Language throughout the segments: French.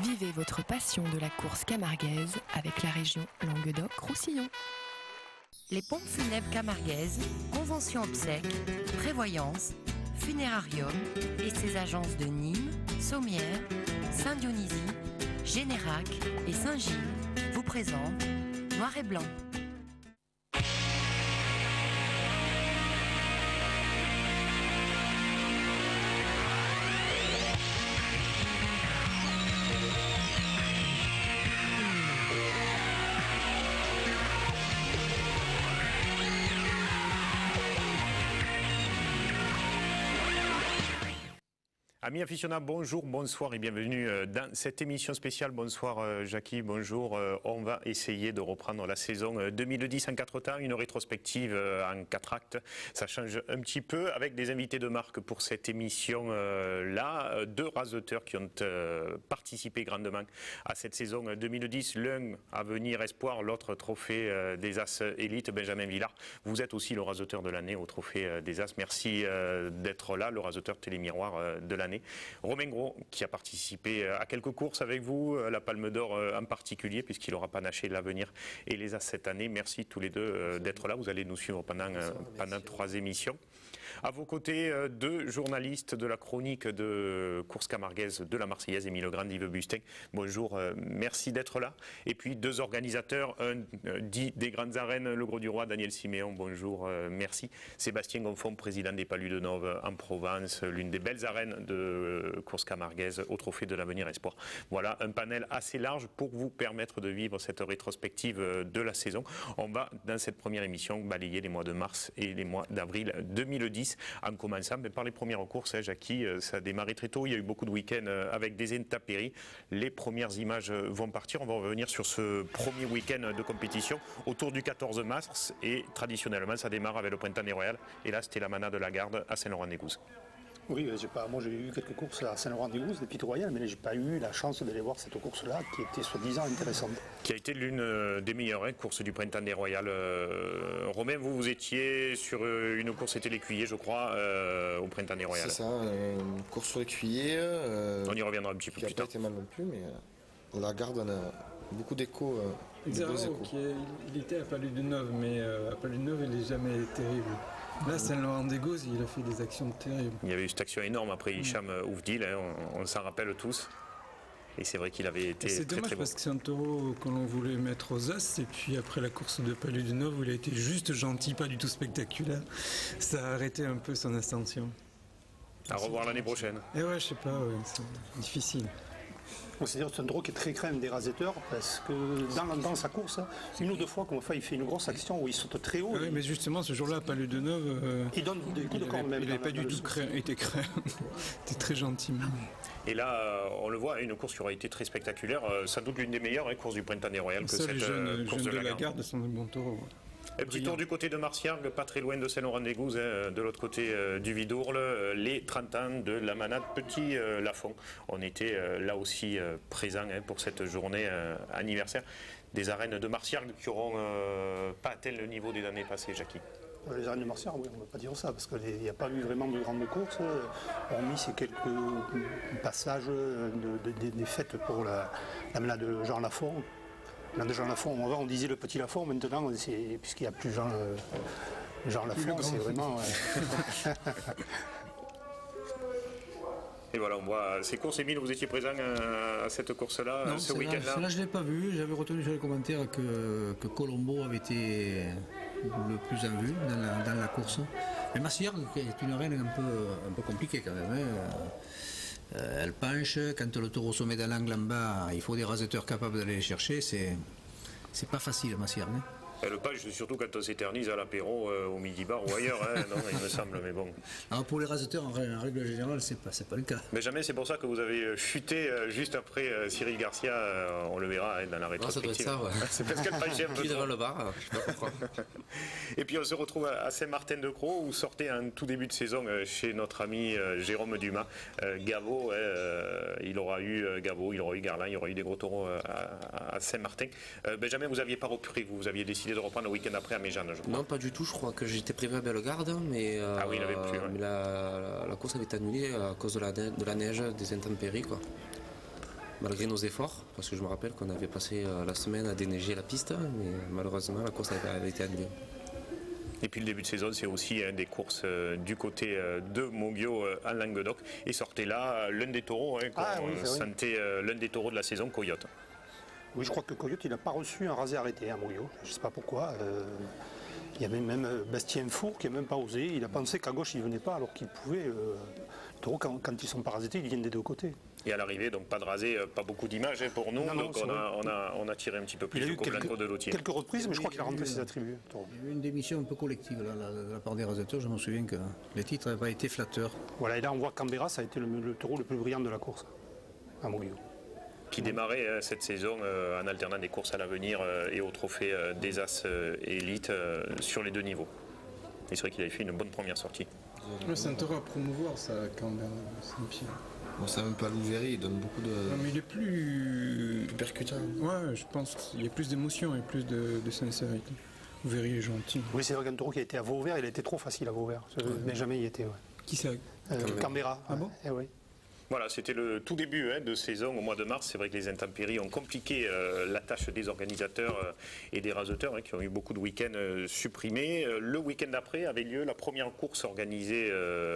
Vivez votre passion de la course camarguaise avec la région Languedoc-Roussillon. Les pompes funèbres camarguaises, convention obsèques, prévoyance, funérarium et ses agences de Nîmes, Sommières, Saint-Dionysie, Générac et Saint-Gilles vous présentent Noir et Blanc. Amis aficionados, bonjour, bonsoir et bienvenue dans cette émission spéciale. Bonsoir Jackie, bonjour. On va essayer de reprendre la saison 2010 en 4 temps, une rétrospective en 4 actes. Ça change un petit peu avec des invités de marque pour cette émission-là. 2 raseteurs qui ont participé grandement à cette saison 2010. L'un Avenir Espoir, l'autre Trophée des As Élite, Benjamin Villard. Vous êtes aussi le raseteur de l'année au Trophée des As. Merci d'être là, le raseteur télémiroir de l'année. Romain Gros, qui a participé à quelques courses avec vous, la Palme d'Or en particulier, puisqu'il aura panaché l'Avenir et les As cette année. Merci tous les deux d'être là. Vous allez nous suivre pendant 3 émissions. À vos côtés, 2 journalistes de la chronique de course camarguaise de la Marseillaise, Émile Legrand, Yves Bustin. Bonjour, merci d'être là. Et puis 2 organisateurs, un dit des grandes arènes, le Gros du Roi, Daniel Siméon. Bonjour, merci. Sébastien Gonfond, président des Palus de Nove en Provence, l'une des belles arènes de course camarguaise au Trophée de l'Avenir Espoir. Voilà un panel assez large pour vous permettre de vivre cette rétrospective de la saison. On va, dans cette première émission, balayer les mois de mars et les mois d'avril 2010. En commençant par les premières courses, Jackie, ça a démarré très tôt. Il y a eu beaucoup de week-ends avec des intempéries. Les premières images vont partir. On va revenir sur ce premier week-end de compétition autour du 14 mars. Et traditionnellement, ça démarre avec le Printemps des Royales. Et là, c'était la Manade de la Garde à Saint-Laurent-des-Gouzes. Oui, moi j'ai eu quelques courses à Saint-Laurent-des-Gouzes, des Pites Royales, mais j'ai pas eu la chance d'aller voir cette course-là qui était soi-disant intéressante. Qui a été l'une des meilleures courses du Printemps des Royales. Romain, vous étiez sur une course, c'était l'écuyer, je crois, au Printemps des Royales. C'est ça, une course sur l'écuyer. On y reviendra un petit peu plus tard. Qui n'a pas été mal non plus, mais la Garde, on a beaucoup d'échos. Il était à Palus de Nove, mais à Palus de Nove, il n'est jamais terrible. Là, Saint-Laurent-des-Gouzes, il a fait des actions terribles. Il y avait eu cette action énorme après Hicham Oufdil, on s'en rappelle tous. Et c'est vrai qu'il avait été c'est très dommage très bon. Parce que c'est un taureau que l'on voulait mettre aux As, et puis après la course de Palus de Nove, où il a été juste gentil, pas du tout spectaculaire, ça a arrêté un peu son ascension. À revoir l'année prochaine. Et ouais, je sais pas, c'est difficile. C'est-à-dire que c'est un taureau qui est très craint des rasetteurs parce que dans sa course, 1 ou 2 fois, il fait une grosse action où il saute très haut. Oui, mais justement, ce jour-là, Palus de Nove, il donne des coups de corps même. Il n'avait pas du tout été craint. Il était très gentil même. Et là, on le voit, une course qui aura été très spectaculaire, sans doute l'une des meilleures courses du Printemps des Royales que cette les jeunes course de la Garde sont de bons taureaux. Un petit tour du côté de Marciargues, pas très loin de Saint-Laurent-des-Gouzes, de l'autre côté du Vidourle, les 30 ans de la Manade Petit Lafond. On était là aussi présents pour cette journée anniversaire. Des arènes de Marciargues qui n'auront pas atteint le niveau des années passées, Jackie. Les arènes de Marciargues, oui, on ne va pas dire ça, parce qu'il n'y a pas eu vraiment de grandes courses, hormis ces quelques passages des fêtes pour la Manade de Jean Lafond. De Jean Lafond, on disait le Petit Lafond, maintenant, puisqu'il n'y a plus Jean Lafond, c'est vraiment... Et voilà, on voit ces courses. Émile, vous étiez présent à cette course-là, ce week-end-là? Celle-là, je ne l'ai pas vue. J'avais retenu sur les commentaires que Colombo avait été le plus en vue dans la course. Mais Marciargues est une arène un peu compliquée quand même. Elle penche, quand le taureau se met dans l'angle en bas, il faut des rasetteurs capables d'aller les chercher, c'est pas facile Marciargues. Le punch, surtout quand on s'éternise à l'apéro, au midi-bar ou ailleurs, non, il me semble, mais bon. Alors pour les rasetteurs, en règle générale, c'est pas le cas. Benjamin, c'est pour ça que vous avez chuté juste après Cyril Garcia, on le verra dans la rétrospective. Ça doit être ça, ouais. C'est parce qu'elle penchait un peu devant le bar, je sais pas pourquoi. Et puis on se retrouve à Saint-Martin-de-Croix, où sortait un tout début de saison chez notre ami Jérôme Dumas. Gaveau, il aura eu Gaveau, il aura eu Garlin, il aura eu des gros taureaux à Saint-Martin. Benjamin, vous n'aviez pas repris, vous aviez décidé de reprendre le week-end après à Méjeanne, je crois. Non, pas du tout, je crois que j'étais prévu à Bellegarde, mais, oui, il avait plu, ouais. Mais la course avait été annulée à cause de la neige, des intempéries, quoi. malgré nos efforts, parce que je me rappelle qu'on avait passé la semaine à déneiger la piste, mais malheureusement la course avait été annulée. Et puis le début de saison, c'est aussi des courses du côté de Moguio en Languedoc. Et sortait là l'un des taureaux, qu'on sentait l'un des taureaux de la saison, Coyote. Oui, je crois que Coyote, il n'a pas reçu un rasé arrêté à Moguio. Je ne sais pas pourquoi. Il y avait même Bastien Four qui n'a même pas osé. Il a pensé qu'à gauche, il ne venait pas alors qu'il pouvait. Les taureaux, quand ils ne sont pas rasetés, ils viennent des deux côtés. Et à l'arrivée, donc pas de rasé, pas beaucoup d'images pour nous. Non, donc on a tiré un petit peu plus au Blanco de Lotier. Quelques reprises, mais je crois qu'il a rentré ses attributs. Il y a eu une démission un peu collective de la part des raseteurs. Je me souviens que les titres n'avaient pas été flatteurs. Voilà, et là on voit que Canberra, ça a été le taureau le plus brillant de la course à Moguio. Qui démarrait cette saison en alternant des courses à l'avenir et au trophée des As Élite sur les deux niveaux. Et c'est vrai qu'il avait fait une bonne première sortie. C'est un taureau à promouvoir, ça, Canberra, Saint-Pierre. Bon, c'est même pas Louverie, il donne beaucoup de. Non, mais il est plus percutant. Ouais, je pense qu'il y a plus d'émotion et plus de sincérité. Louverie est gentil. Oui, c'est vrai qu'un taureau qui a été à Vauvert, il a été trop facile à Vauvert. Mais jamais il était. Ouais. Qui c'est Canberra. Ah bon? Oui. Voilà, c'était le tout début de saison au mois de mars. C'est vrai que les intempéries ont compliqué la tâche des organisateurs et des raseteurs qui ont eu beaucoup de week-ends supprimés. Le week-end d'après avait lieu la première course organisée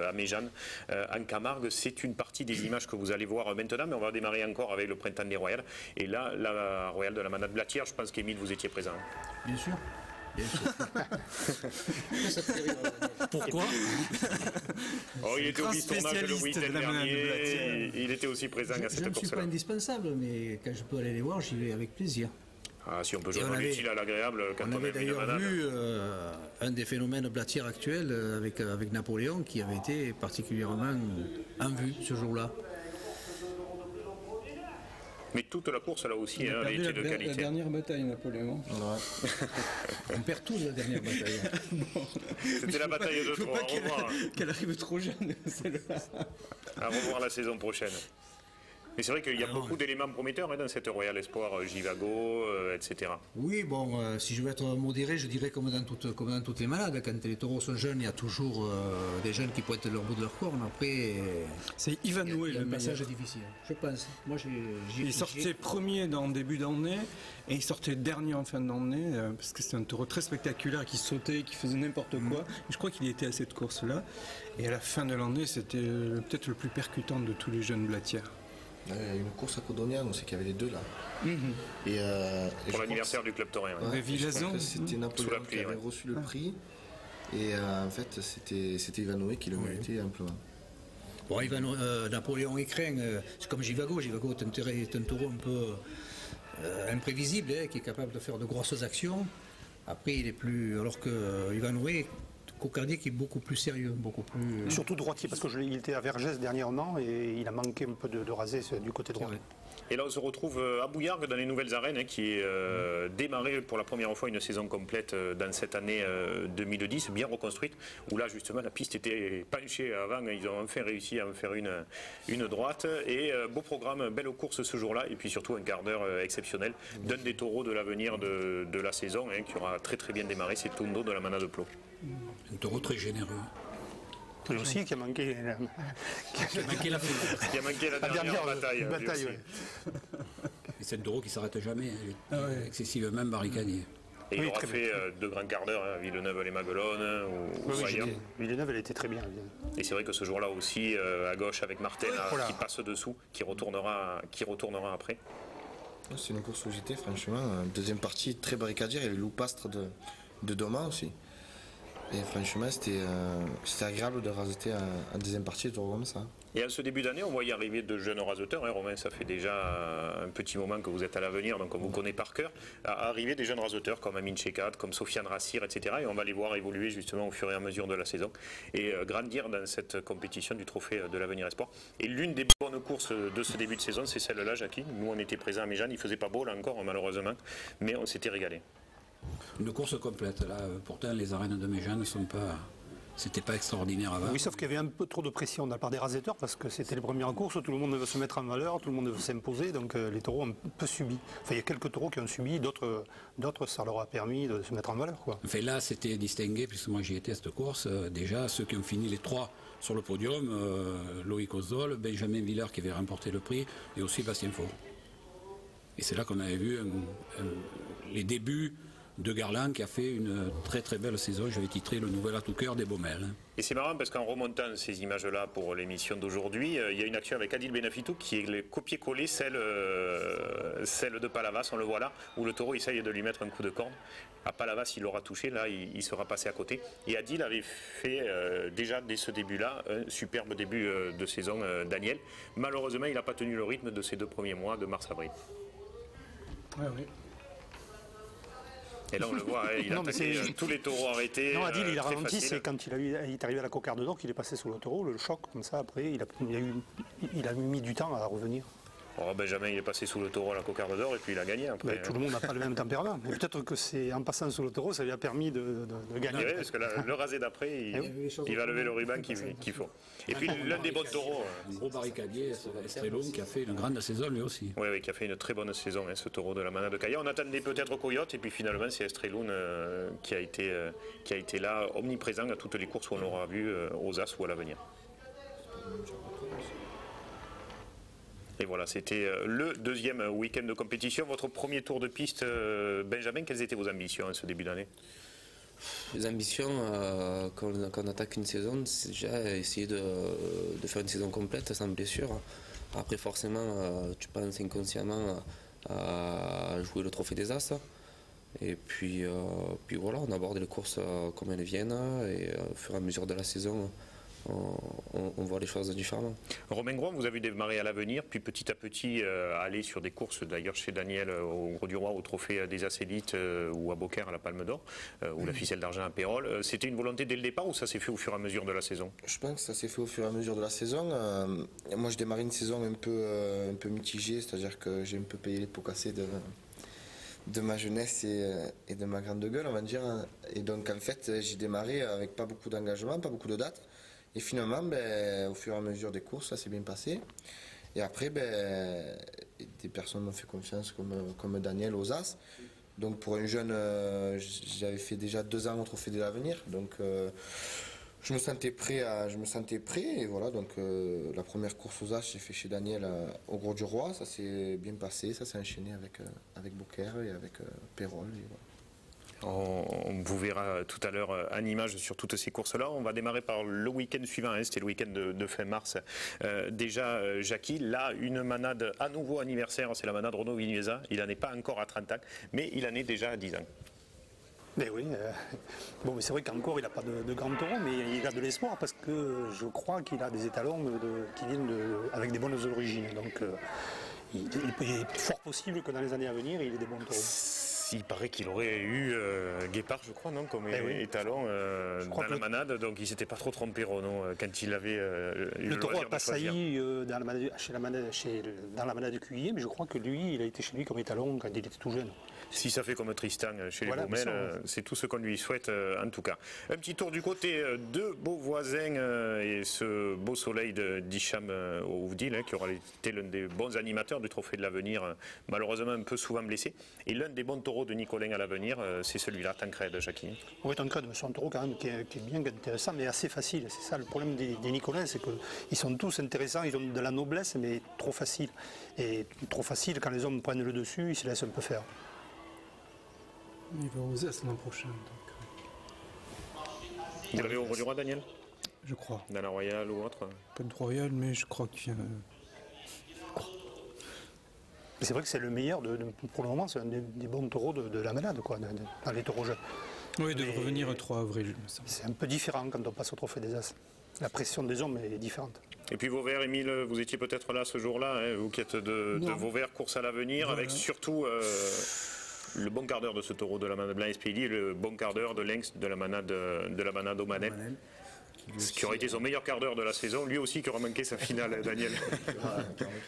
à Méjeanne, en Camargue. C'est une partie des images que vous allez voir maintenant, mais on va démarrer encore avec le printemps des Royales. Et là, la Royale de la Manade Blatière, je pense qu'Émile, vous étiez présent. Bien sûr. Pourquoi il était au bistonnage le week-end dernier. Il était aussi présent à cette course-là. Je ne suis pas indispensable, mais quand je peux aller les voir, j'y vais avec plaisir. Ah, si on peut jouer dans l'utile à l'agréable quand on avait d'ailleurs vu un des phénomènes blatières actuels avec Napoléon qui avait été particulièrement en vue ce jour-là. Mais toute la course, là aussi, avait été de qualité. La dernière bataille, Napoléon. Ouais. On perd tous la dernière bataille. C'était la bataille de Troyes. Qu'elle arrive trop jeune, celle-là. À revoir la saison prochaine. Mais c'est vrai qu'il y a beaucoup d'éléments prometteurs dans cette Royal Espoir, Givago, etc. Oui, bon, si je veux être modéré, je dirais comme dans toutes les malades. Quand les taureaux sont jeunes, il y a toujours des jeunes qui pointent leur bout de leur corne. Après, c'est Ivanhoe le passage est difficile, je pense. Moi, il sortait premier dans le début d'année et il sortait dernier en fin d'année parce que c'est un taureau très spectaculaire qui sautait, qui faisait n'importe quoi. Je crois qu'il était à cette course-là. Et à la fin de l'année, c'était peut-être le plus percutant de tous les jeunes blatières. Il y a une course à Codonian, on sait qu'il y avait les deux là. Et pour l'anniversaire du club taurin. C'était Napoléon qui avait reçu le prix. Et en fait, c'était Ivanhoe qui le méritait amplement. Bon, Napoléon est craint, c'est comme Givago. Givago est un taureau un peu imprévisible, qui est capable de faire de grosses actions. Après, il est plus. Alors que Ivanhoe, Cocardier qui est beaucoup plus sérieux, beaucoup plus... Surtout droitier, parce qu'il était à Vergès dernièrement et il a manqué un peu de raser du côté droit. Et là, on se retrouve à Bouillargues dans les nouvelles arènes, qui est démarré pour la première fois une saison complète dans cette année 2010, bien reconstruite, où là, justement, la piste était penchée avant. Ils ont enfin réussi à en faire une droite. Et beau programme, belle course ce jour-là, et puis surtout un quart d'heure exceptionnel d'un des taureaux de l'avenir de la saison, qui aura très très bien démarré, c'est Tondo de la Manade de Plot. Un taureau très généreux. Lui aussi qui a manqué la dernière bataille. Et c'est un taureau qui ne s'arrête jamais, excessivement barricadier. Et il aura fait de grands quarts d'heure à Villeneuve-les-Maguelones ou ailleurs. Villeneuve, elle était très bien. Et c'est vrai que ce jour-là aussi, à gauche avec Martin qui passe dessous, qui retournera après. C'est une course où j'étais, franchement. Deuxième partie, très barricadière. Il y avait Loupastre de Doma aussi. Et franchement, c'était agréable de raseter en deuxième partie de tour comme ça. Et à ce début d'année, on voyait arriver de jeunes raseteurs. Romain, ça fait déjà un petit moment que vous êtes à l'avenir, donc on vous connaît par cœur. Arriver des jeunes raseteurs comme Amin Chekat, comme Sofiane Rassir, etc. Et on va les voir évoluer justement au fur et à mesure de la saison et grandir dans cette compétition du trophée de l'avenir Espoir. Et l'une des bonnes courses de ce début de saison, c'est celle-là, Jackie. Nous, on était présents à Méjeanne. Il ne faisait pas beau là encore, malheureusement, mais on s'était régalé. Une course complète. Là, pourtant, les arènes de Méjeanne ne sont pas... C'était pas extraordinaire avant. Oui, sauf qu'il y avait un peu trop de pression de la part des raseteurs parce que c'était les premières courses, tout le monde veut se mettre en valeur, tout le monde veut s'imposer, donc les taureaux ont un peu subi. Enfin, il y a quelques taureaux qui ont subi, d'autres ça leur a permis de se mettre en valeur, quoi. Enfin, là, c'était distingué, puisque moi j'y étais à cette course. Déjà, ceux qui ont fini les trois sur le podium, Loïc Ozdol, Benjamin Villard qui avait remporté le prix, et aussi Bastien Faux. Et c'est là qu'on avait vu les débuts de Garland qui a fait une très très belle saison. J'avais titré le nouvel atout-cœur des Baumelles. Et c'est marrant parce qu'en remontant ces images-là pour l'émission d'aujourd'hui, il y a une action avec Adil Benafitou qui est copier-coller celle de Palavas, on le voit là, où le taureau essaye de lui mettre un coup de corne. À Palavas, il l'aura touché, là il sera passé à côté. Et Adil avait fait déjà dès ce début-là un superbe début de saison, Daniel. Malheureusement, il n'a pas tenu le rythme de ces 2 premiers mois de mars-avril. Ouais, oui. Et là, on le voit, il a attaqué tous les taureaux arrêtés. Non, Adil, il a très ralenti, facile. c'est quand il est arrivé à la cocarde d'or qu'il est passé sous le taureau, le choc, comme ça, après, il a mis du temps à revenir. Oh, Benjamin, il est passé sous le taureau à la cocarde d'or et puis il a gagné après. Tout le monde n'a pas le même tempérament. Mais peut-être que c'est en passant sous le taureau, ça lui a permis de gagner. Oui, parce que le rasé d'après, il va lever le ruban qu'il faut. Et puis l'un des bons taureaux. Un gros barricadier, Estrelon, qui a fait une grande saison lui aussi. Oui, qui a fait une très bonne saison, ce taureau de la manade de Caya. On attendait peut-être Coyote, et puis finalement, c'est Estrelon qui a été là, omniprésent à toutes les courses où on l'aura vu aux As ou à l'avenir. Et voilà, c'était le 2e week-end de compétition. Votre premier tour de piste, Benjamin, quelles étaient vos ambitions en ce début d'année? Les ambitions, quand on attaque une saison, c'est déjà essayer de faire une saison complète sans blessure. Après, forcément, tu penses inconsciemment à jouer le trophée des As. Et puis voilà, on aborde les courses comme elles viennent. Et au fur et à mesure de la saison, on voit les choses différemment. Romain Gros, vous avez démarré à l'avenir, puis petit à petit aller sur des courses, d'ailleurs chez Daniel au Gros du Roi, au Trophée des As Élites ou à Beaucaire à la Palme d'Or, ou la Ficelle d'Argent à Pérol. C'était une volonté dès le départ ou ça s'est fait au fur et à mesure de la saison? Je pense que ça s'est fait au fur et à mesure de la saison. Moi, je démarrais une saison un peu mitigée, c'est-à-dire que j'ai un peu payé les pots cassés de ma jeunesse et de ma grande gueule, on va dire. Et donc, en fait, j'ai démarré avec pas beaucoup d'engagement, pas beaucoup de dates. Et finalement, au fur et à mesure des courses, ça s'est bien passé. Et après, des personnes m'ont fait confiance comme Daniel aux As. Donc pour un jeune, j'avais fait déjà 2 ans au Trophée de l'Avenir. Donc je me sentais prêt. Et voilà, donc la première course aux As, j'ai fait chez Daniel au Gros du Roi. Ça s'est bien passé, ça s'est enchaîné avec Beaucaire et avec Pérol. Et voilà. On vous verra tout à l'heure en image sur toutes ces courses-là. On va démarrer par le week-end suivant, c'était le week-end de fin mars. Déjà, Jackie, là, une manade à nouveau anniversaire, c'est la manade Renaud Vignuesa. Il n'en est pas encore à 30 ans, mais il en est déjà à 10 ans. Mais oui, bon, c'est vrai qu'encore il n'a pas de grand taureau, mais il a de l'espoir parce que je crois qu'il a des étalons qui viennent avec des bonnes origines. Donc il est fort possible que dans les années à venir, il ait des bons taureaux. Il paraît qu'il aurait eu Guépard, je crois, non, comme étalon dans la manade, donc il ne s'était pas trop trompé, Renaud, quand il avait eu le taureau n'a pas choisir. sailli dans la manade de Cuillier, mais je crois que lui, il a été chez lui comme étalon quand il était tout jeune. Si ça fait comme Tristan chez les Baumelles, c'est tout ce qu'on lui souhaite en tout cas. Un petit tour du côté de Beauvoisin et ce beau soleil d'Hicham Ouvdil, qui aura été l'un des bons animateurs du Trophée de l'Avenir, malheureusement un peu souvent blessé. Et l'un des bons taureaux de Nicolin à l'avenir, c'est celui-là, Tancred, Jacqueline. Oui, Tancred, c'est un taureau quand même qui est bien intéressant, mais assez facile. C'est ça le problème des Nicolins, c'est qu'ils sont tous intéressants, ils ont de la noblesse, mais trop facile. Et trop facile, quand les hommes prennent le dessus, ils se laissent un peu faire. Il va aux As l'an prochain. Donc... Vous l'avez au Gros du Roi, Daniel? Je crois. Dans la Royale ou autre? Pas de Royale, mais je crois qu'il y a... C'est vrai que c'est le meilleur, pour le moment, c'est un des bons taureaux de la manade, quoi, dans les taureaux jeunes. Oui, il devrait revenir le 3 avril, me semble. C'est un peu différent quand on passe au Trophée des As. La pression des hommes est différente. Et puis Vauvert, Émile, vous étiez peut-être là ce jour-là, hein, vous qui êtes de Vauvert, course à l'avenir, voilà. Avec surtout le bon quart d'heure de ce taureau de la manade Blanc Espéli et le bon quart d'heure de Lynx de la manade au Manel. Ce qui aurait été son meilleur quart d'heure de la saison, lui aussi qui aura manqué sa finale, Daniel.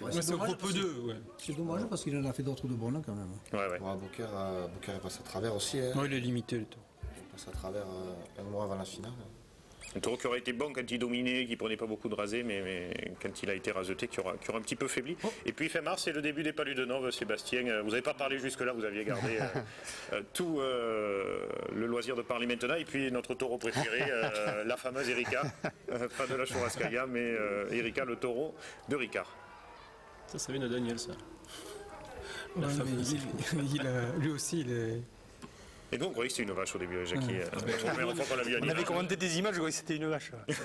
C'est un groupe 2, ouais. C'est dommage parce qu'il en a fait d'autres de bons là quand même. Ouais. Beaucaire est passé à travers aussi. Hein. Ouais, il est limité le tour. Il est passé à travers un mois avant la finale. Un taureau qui aurait été bon quand il dominait, qui prenait pas beaucoup de rasés, mais quand il a été raseté, qui aura un petit peu faibli. Et puis fin mars, c'est le début des Palus de Nove, Sébastien. Vous n'avez pas parlé jusque-là, vous aviez gardé tout le loisir de parler maintenant. Et puis notre taureau préféré, la fameuse Erika, pas de la Churrascaia, mais Erika, le taureau de Ricard. Ça vient de Daniel, ça. Ouais, lui aussi, il est... Et donc, oui, c'était une vache au début, Jackie. La première fois qu'on l'a vu à On Nîmes. avait commenté des images, oui, c'était une vache. Avec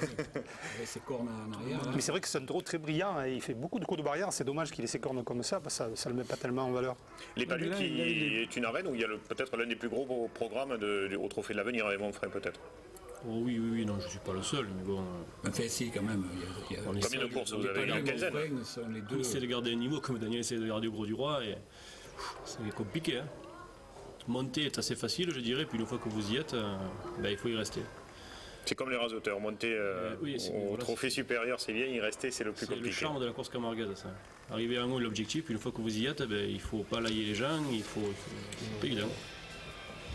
ses cornes en arrière. Mais c'est vrai que c'est un taureau très brillant, hein, il fait beaucoup de coups de barrière, c'est dommage qu'il ait ses cornes comme ça, parce que ça ne le met pas tellement en valeur. Les Palus, qui est une arène où il y a peut-être l'un des plus gros programmes au Trophée de l'Avenir, avec mon frère peut-être. Oh oui, non, je ne suis pas le seul, mais bon. Enfin, si, quand même. Combien de courses vous avez? Une quinzaine. On essaie de garder un niveau, comme Daniel essaie de garder au Gros du Roi, et c'est compliqué. Hein. Monter est assez facile, je dirais, puis une fois que vous y êtes, il faut y rester. C'est comme les raseteurs, monter au trophée supérieur, c'est bien, y rester, c'est le plus compliqué. C'est le charme de la course camarguaise, ça. Arriver à un haut de l'objectif, puis une fois que vous y êtes, il ne faut pas lailler les gens, c'est pas évident.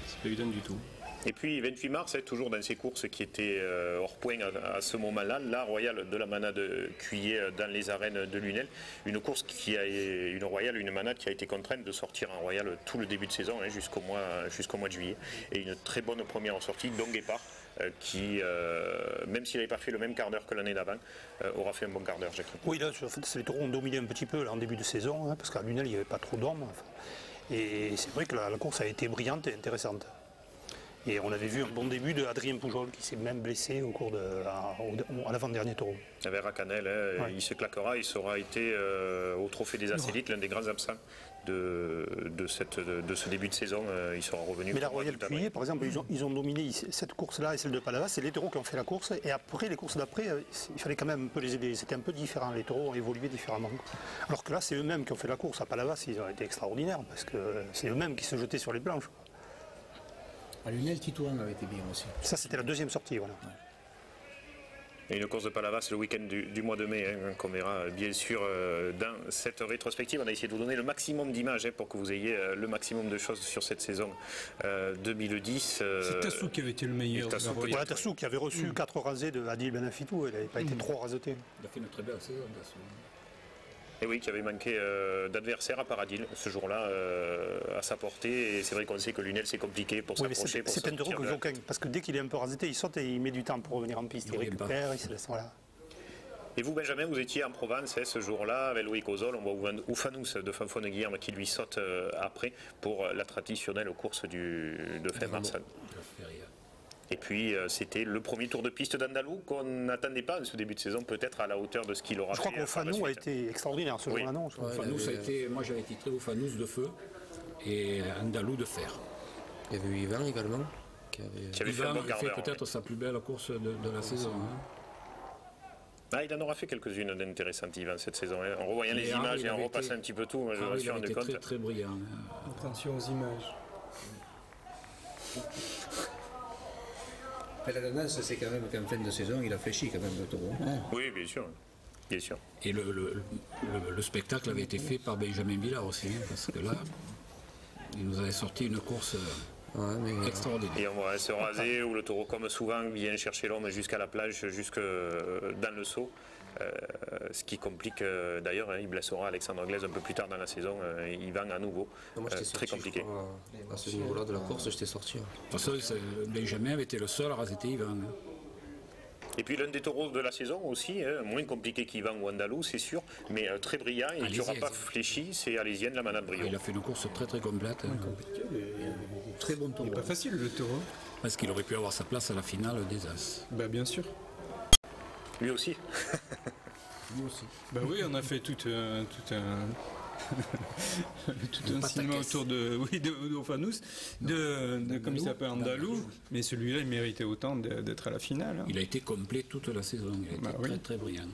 C'est pas évident du tout. Et puis 28 mars, toujours dans ces courses qui étaient hors point à ce moment-là, la Royale de la Manade Cuillé dans les arènes de Lunel. Une course une Manade qui a été contrainte de sortir en Royale tout le début de saison, jusqu'au mois de juillet. Et une très bonne première sortie, Don Guépard, qui, même s'il n'avait pas fait le même quart d'heure que l'année d'avant, aura fait un bon quart d'heure, Jackie. Oui, là, en fait, les taureaux ont dominé un petit peu là, en début de saison, parce qu'à Lunel, il n'y avait pas trop d'hommes. Et c'est vrai que la course a été brillante et intéressante. Et on avait vu un bon début de Adrien Poujol qui s'est même blessé à l'avant-dernier taureau. Avec Racanel, il se claquera, il sera été au Trophée des Acélites, l'un des grands absents de ce début de saison. Il sera revenu. Mais la Royale Cuillé, par exemple, ils ont dominé cette course-là et celle de Palavas, c'est les taureaux qui ont fait la course. Et après, les courses d'après, il fallait quand même un peu les aider. C'était un peu différent, les taureaux ont évolué différemment. Alors que là, c'est eux-mêmes qui ont fait la course. À Palavas, ils ont été extraordinaires parce que c'est eux-mêmes qui se jetaient sur les planches. À Lunel, Titouan avait été bien aussi. Ça, c'était la deuxième sortie, voilà. Et une course de Palavas le week-end du mois de mai, qu'on verra bien sûr dans cette rétrospective. On a essayé de vous donner le maximum d'images pour que vous ayez le maximum de choses sur cette saison 2010. C'est Tassou qui avait été le meilleur. Voilà, Tassou qui avait reçu 4 rasés de Adil Benafitou, il n'avait pas été trop raseté. Il a fait une très belle saison, Tassou. Et oui, qui avait manqué d'adversaire à Paradil ce jour-là à sa portée. Et c'est vrai qu'on sait que Lunel c'est compliqué pour s'approcher. C'est un taureau que Joquin, parce que dès qu'il est un peu raseté, il saute et il met du temps pour revenir en piste. Il récupère, il se laisse. Voilà. Et vous, Benjamin, vous étiez en Provence ce jour-là avec Loïc Ozol. On voit Oufanous de Fanfone Guillerme qui lui saute après pour la traditionnelle course de fin mars. Et puis c'était le premier tour de piste d'Andalou qu'on n'attendait pas en ce début de saison, peut-être à la hauteur de ce qu'il aura fait. Je crois qu'Oufanous a été extraordinaire ce jour-là, non? Oufanous a été, moi j'avais titré Oufanous de feu et Andalou de fer. Il y avait eu Yvan également. Qui avait fait peut-être sa plus belle course de la saison. Il en aura fait quelques-unes d'intéressantes, Yvan, cette saison. En revoyant les images et en repassant un petit peu tout, je me suis rendu compte. Très, très brillant. Attention aux images. La tendance, c'est quand même qu'en fin de saison, il a fléchi quand même le taureau. Oui, bien sûr. Bien sûr. Et le spectacle avait été fait par Benjamin Billard aussi, parce que là, il nous avait sorti une course extraordinaire. Et on voit se raser où le taureau, comme souvent, vient chercher l'homme jusqu'à la plage, jusque dans le saut. Ce qui complique d'ailleurs, il blessera Alexandre Anglaise un peu plus tard dans la saison, il va à nouveau. Très compliqué. À ce niveau-là de la course, j'étais sorti. Parce que Benjamin avait été le seul à raser Yvan. Et puis l'un des taureaux de la saison aussi, moins compliqué qu'Yvan ou Andalou, c'est sûr, mais très brillant et qui n'aura pas fléchi, c'est Alésienne, la Manade Brio. Il a fait une course très très complète. Très bon taureau. Il n'est pas facile le taureau. Parce qu'il aurait pu avoir sa place à la finale des As. Bien sûr. Lui aussi. Lui aussi. Oui, on a fait tout un cinéma autour de Oufanous, comme il s'appelle Andalou, mais celui-là il méritait autant d'être à la finale. Il a été complet toute la saison, il a été très très brillant.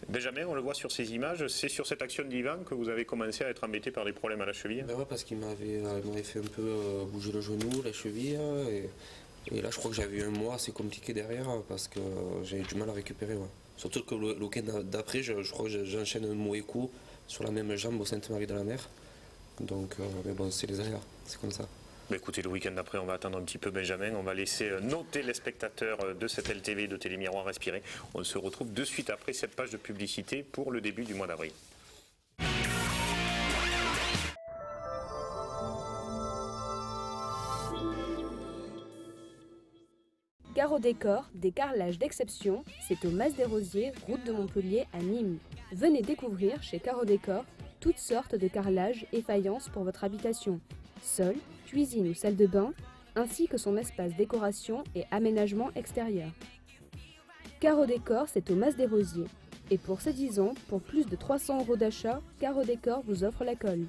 Benjamin, on le voit sur ces images, c'est sur cette action d'Yvan que vous avez commencé à être embêté par des problèmes à la cheville? Oui, parce qu'il m'avait fait un peu bouger le genou, la cheville, et là je crois que j'avais eu un mois assez compliqué derrière parce que j'avais du mal à récupérer. Surtout que le week-end d'après, je crois que j'enchaîne un mauvais coup sur la même jambe au Sainte-Marie-de-la-Mer. Donc, mais bon, c'est les aléas, c'est comme ça. Écoutez, le week-end d'après, on va attendre un petit peu Benjamin. On va laisser nos téléspectateurs de cette LTV de Télémiroir respirer. On se retrouve de suite après cette page de publicité pour le début du mois d'avril. Gare Décor, des carrelages d'exception, c'est au Mas des Rosiers, route de Montpellier à Nîmes. Venez découvrir chez Caro Décor toutes sortes de carrelages et faïences pour votre habitation, sol, cuisine ou salle de bain, ainsi que son espace décoration et aménagement extérieur. Caro Décor, c'est au Mas des Rosiers. Et pour ces 10 ans, pour plus de 300 € d'achat, Caro Décor vous offre la colle.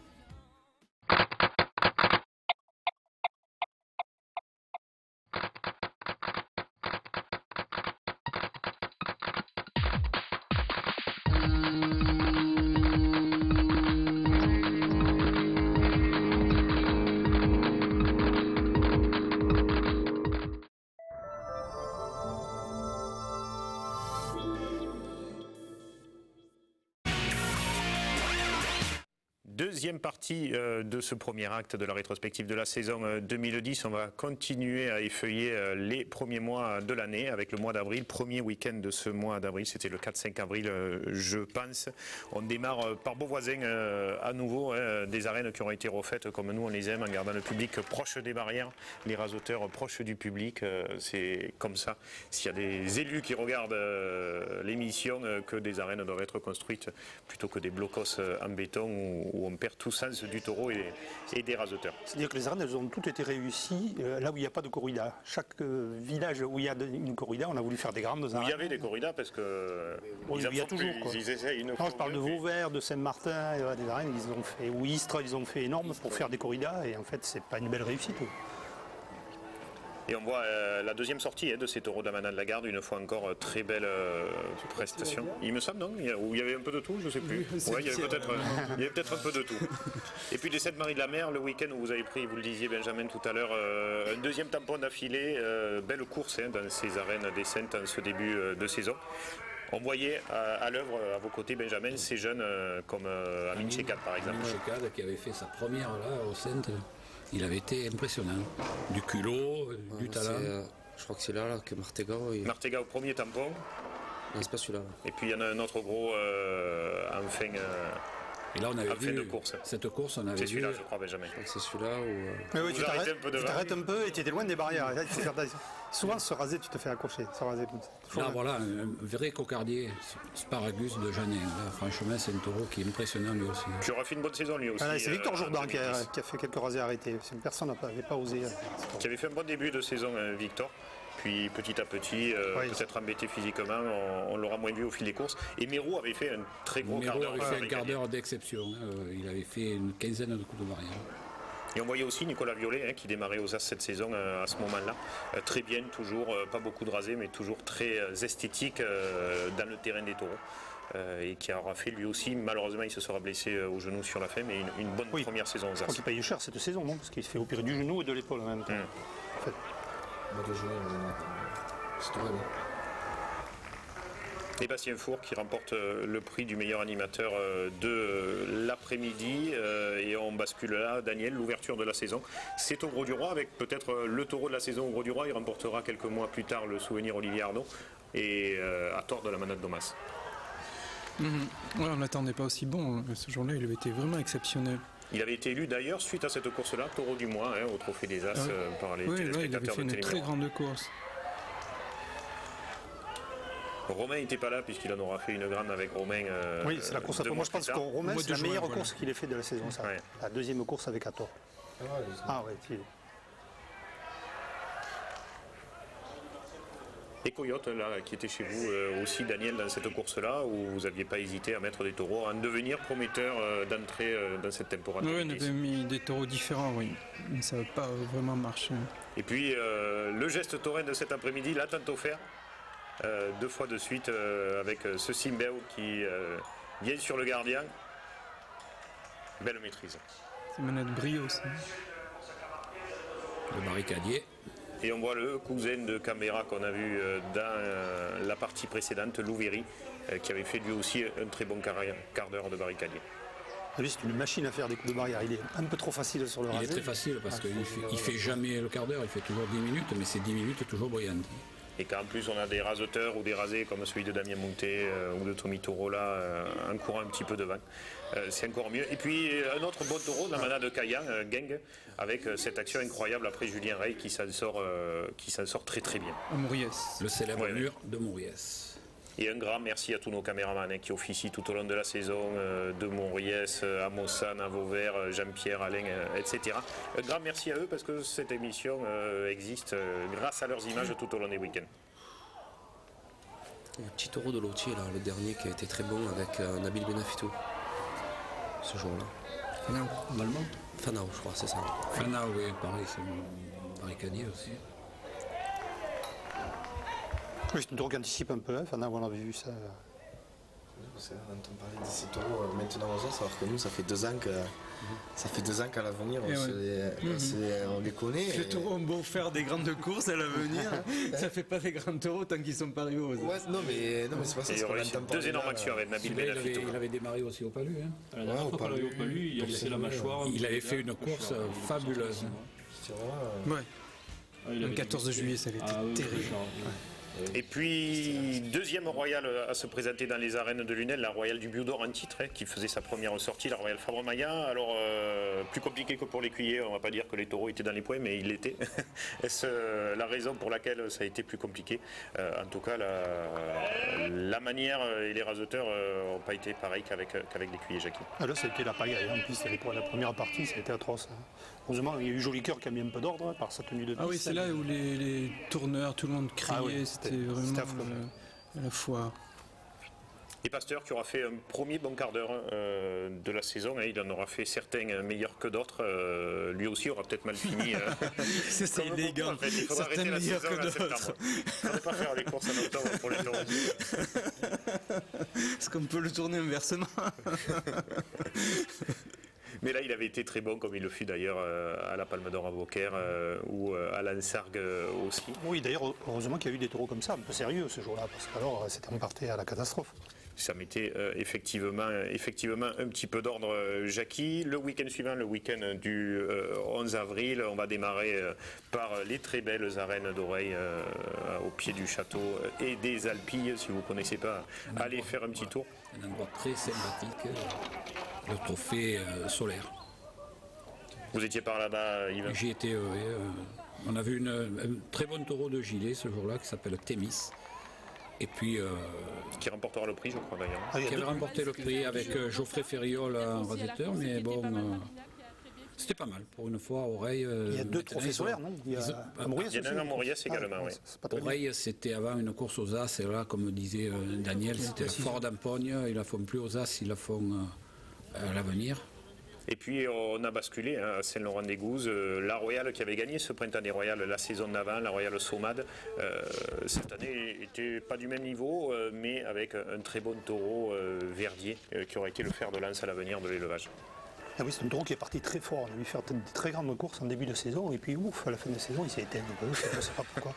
Deuxième partie de ce premier acte de la rétrospective de la saison 2010. On va continuer à effeuiller les premiers mois de l'année avec le mois d'avril. Premier week-end de ce mois d'avril, c'était le 4-5 avril, je pense. On démarre par Beauvoisin à nouveau, des arènes qui ont été refaites comme nous on les aime, en gardant le public proche des barrières, les raseteurs proches du public. C'est comme ça. S'il y a des élus qui regardent l'émission, que des arènes doivent être construites plutôt que des blocos en béton où on perd tout sens du taureau et des raseteurs. C'est-à-dire que les arènes, elles ont toutes été réussies là où il n'y a pas de corrida. Chaque village où il y a une corrida, on a voulu faire des grandes arènes. Il y avait des corridas parce que oui, il y a toujours. Ils essayent une non, je parle de Vauvert, de Saint-Martin, des arènes, ils ont fait, ou Istres, ils ont fait énorme pour faire des corridas et en fait, c'est pas une belle réussite. Et on voit la deuxième sortie de ces taureaux d'Amana de la Garde, une fois encore très belle prestation. Il me semble, non? Où il y avait un peu de tout, je ne sais plus. Ouais, il y avait peut-être un peu de tout. Et puis des Sainte-Marie de la Mer, le week-end où vous avez pris, vous le disiez Benjamin tout à l'heure, un deuxième tampon d'affilée, belle course dans ces arènes des Saintes en ce début de saison. On voyait à l'œuvre, à vos côtés, Benjamin, ces jeunes comme Amin Chekad par exemple. Amin Chekad qui avait fait sa première là au Saintes. Il avait été impressionnant. Du culot, du talent. Je crois que c'est là que Martegao. Martegao, premier tampon. Non, c'est pas celui-là. Et puis il y en a un autre gros en fin, et là, on avait vu de course. Cette course, on avait vu. C'est celui-là, je crois, Benjamin. C'est celui-là où. Oui, tu t'arrêtes un peu et tu étais loin des barrières. Là, il faut faire souvent se raser, tu te fais accrocher. Se raser comme ça. Là, voilà, un vrai cocardier, Sparagus de Janin. Là, franchement, c'est un taureau qui est impressionnant lui aussi. Qui aura fait une bonne saison lui aussi. C'est Victor Jourdan qui a fait quelques rasés arrêtés. Personne n'avait pas osé. Qui avait fait un bon début de saison, Victor. Puis petit à petit, peut-être embêté physiquement, on l'aura moins vu au fil des courses. Et Mérou avait fait un très gros quart d'heure. Il avait fait un quart d'heure d'exception. Il avait fait une quinzaine de coups de barrière. Et on voyait aussi Nicolas Violet qui démarrait aux As cette saison à ce moment-là. Très bien, toujours, pas beaucoup de rasés, mais toujours très esthétique dans le terrain des taureaux. Et qui aura fait lui aussi, malheureusement il se sera blessé au genou sur la fin, mais une bonne première saison aux As. Je crois qu'il payait cher cette saison, non? Parce qu'il se fait opérer du genou et de l'épaule en même temps. En fait. Et Bastien Four qui remporte le prix du meilleur animateur de l'après-midi. Et on bascule là, Daniel, l'ouverture de la saison. C'est au Gros du Roi, avec peut-être le taureau de la saison au Gros du Roi. Il remportera quelques mois plus tard le souvenir Olivier Arnaud. Et à tort de la manade d'Omas. Ouais, on n'attendait pas aussi bon. Ce jour-là, il avait été vraiment exceptionnel. Il avait été élu d'ailleurs, suite à cette course-là, taureau du mois, au Trophée des As, par les téléspectateurs il avait fait une très grande course. Romain n'était pas là puisqu'il en aura fait une grande avec Romain. Oui, c'est la course à tort. Moi je pense que Romain c'est la meilleure course qu'il ait fait de la saison. Ça. Ouais. La deuxième course avec Ator. Ah ouais. Et Coyote, là, qui était chez vous aussi, Daniel, dans cette course-là, où vous n'aviez pas hésité à mettre des taureaux, à en devenir prometteur d'entrée dans cette temporalité. Oui, on avait mis des taureaux différents, oui. Mais ça n'a pas vraiment marché. Et puis, le geste taurin de cet après-midi, là, tant offert. 2 fois de suite avec ce Simbeo qui vient sur le gardien. Belle maîtrise. C'est manette brio aussi. Le barricadier. Et on voit le cousin de Caméra qu'on a vu dans la partie précédente, Louveri, qui avait fait lui aussi un très bon quart d'heure de barricadier. C'est une machine à faire des coups de barrière. Il est un peu trop facile sur le rasé. Il est très facile parce qu'il ne fait jamais le quart d'heure, il fait toujours 10 minutes, mais c'est 10 minutes toujours brillantes. Et qu'en plus on a des raseteurs ou des rasés comme celui de Damien Monté ou de Tommy Taureau là, en courant un petit peu devant. C'est encore mieux. Et puis un autre bon taureau de la manade de Caillan, Geng, avec cette action incroyable après Julien Rey qui s'en sort très très bien. À Mouriès. Le célèbre mur de Mouriès. Et un grand merci à tous nos caméramans qui officient tout au long de la saison, de Montriès à Mossane, à Vauvert, Jean-Pierre, Alain, etc. Un grand merci à eux parce que cette émission existe grâce à leurs images tout au long des week-ends. Le petit taureau de Lautier, là, le dernier qui a été très bon avec Nabil Benafitou, ce jour-là. Fanao, Valmont. Fanao, je crois, c'est ça. Fanao, oui, pareil, c'est un barricadier aussi. Oui, c'est un taureau qui anticipe un peu, hein. Fanao, on avait vu ça. On entend parler de ces taureaux maintenant aux os, alors que nous, ça fait 2 ans qu'à l'avenir, on les connaît. Les taureaux ont beau faire des grandes courses à l'avenir, ça fait pas des grands taureaux tant qu'ils sont pas arrivés aux os. Ouais, non, mais c'est pas ça. Il y aurait deux énormes actions avec Nabil Benafitou. Il avait démarré aussi au Palu. Hein. Au Palu, il a laissé la mâchoire. Il avait fait une course fabuleuse. Ouais. Le 14 juillet, ça avait été terrible. Et puis, deuxième royale à se présenter dans les arènes de Lunel, la royale du Biodor en titre, qui faisait sa première sortie, la royale Fabre-Maillat. Alors, plus compliqué que pour l'écuyer, on ne va pas dire que les taureaux étaient dans les points, mais ils l'étaient. Est-ce la raison pour laquelle ça a été plus compliqué? En tout cas, la manière et les raseteurs n'ont pas été pareils qu'avec l'écuyer Jackie. Ah là, ça a été la pagaille. En plus, la première partie, ça a été atroce. Heureusement, il y a eu Joli Cœur qui a mis un peu d'ordre par sa tenue de piste. Ah oui, c'est là où les tourneurs, tout le monde criait, c'était vraiment la foire. Et Pasteur qui aura fait un premier bon quart d'heure de la saison, hein, il en aura fait certains meilleurs que d'autres, lui aussi aura peut-être mal fini. C'est élégant, en fait. Il faudra arrêter la saison en septembre. Il ne faudrait pas faire les courses en octobre pour les taureaux. Est-ce qu'on peut le tourner inversement? Mais là, il avait été très bon, comme il le fut d'ailleurs à la Palme d'Or à Beaucaire ou à l'Ansargues aussi. Oui, d'ailleurs, heureusement qu'il y a eu des taureaux comme ça, un peu sérieux ce jour-là, parce qu'alors, c'était reparti à la catastrophe. Ça mettait effectivement un petit peu d'ordre, Jackie. Le week-end suivant, le week-end du 11 avril, on va démarrer par les très belles arènes d'Oreille au pied du château et des Alpilles. Si vous ne connaissez pas, allez faire un petit tour. Un endroit très sympathique, le trophée solaire. Vous étiez par là-bas, Yves? J'y étais, oui. On a vu un très bon taureau de gilet ce jour-là qui s'appelle Thémis. Et puis, qui remportera le prix, je crois d'ailleurs. Qui avait remporté le prix avec Geoffrey Ferriol en rasetteur, mais bon, c'était pas mal. Pour une fois, Oreille. Il y a 2 trophées solaires, non? Il y a un à Mauriès également, oui. Oreille, c'était avant une course aux As, et là, comme disait Daniel, c'était fort d'Empogne. Ils la font plus aux As, ils la font à l'avenir. Et puis on a basculé à Saint-Laurent-des-Gouzes, la Royale qui avait gagné ce printemps des Royales la saison d'avant, la Royale Saumade, cette année n'était pas du même niveau, mais avec un très bon taureau Verdier qui aurait été le fer de lance à l'avenir de l'élevage. Ah oui, c'est un taureau qui est parti très fort, on a vu faire des très grandes courses en début de saison, et puis ouf, à la fin de la saison il s'est éteint, je ne sais pas pourquoi.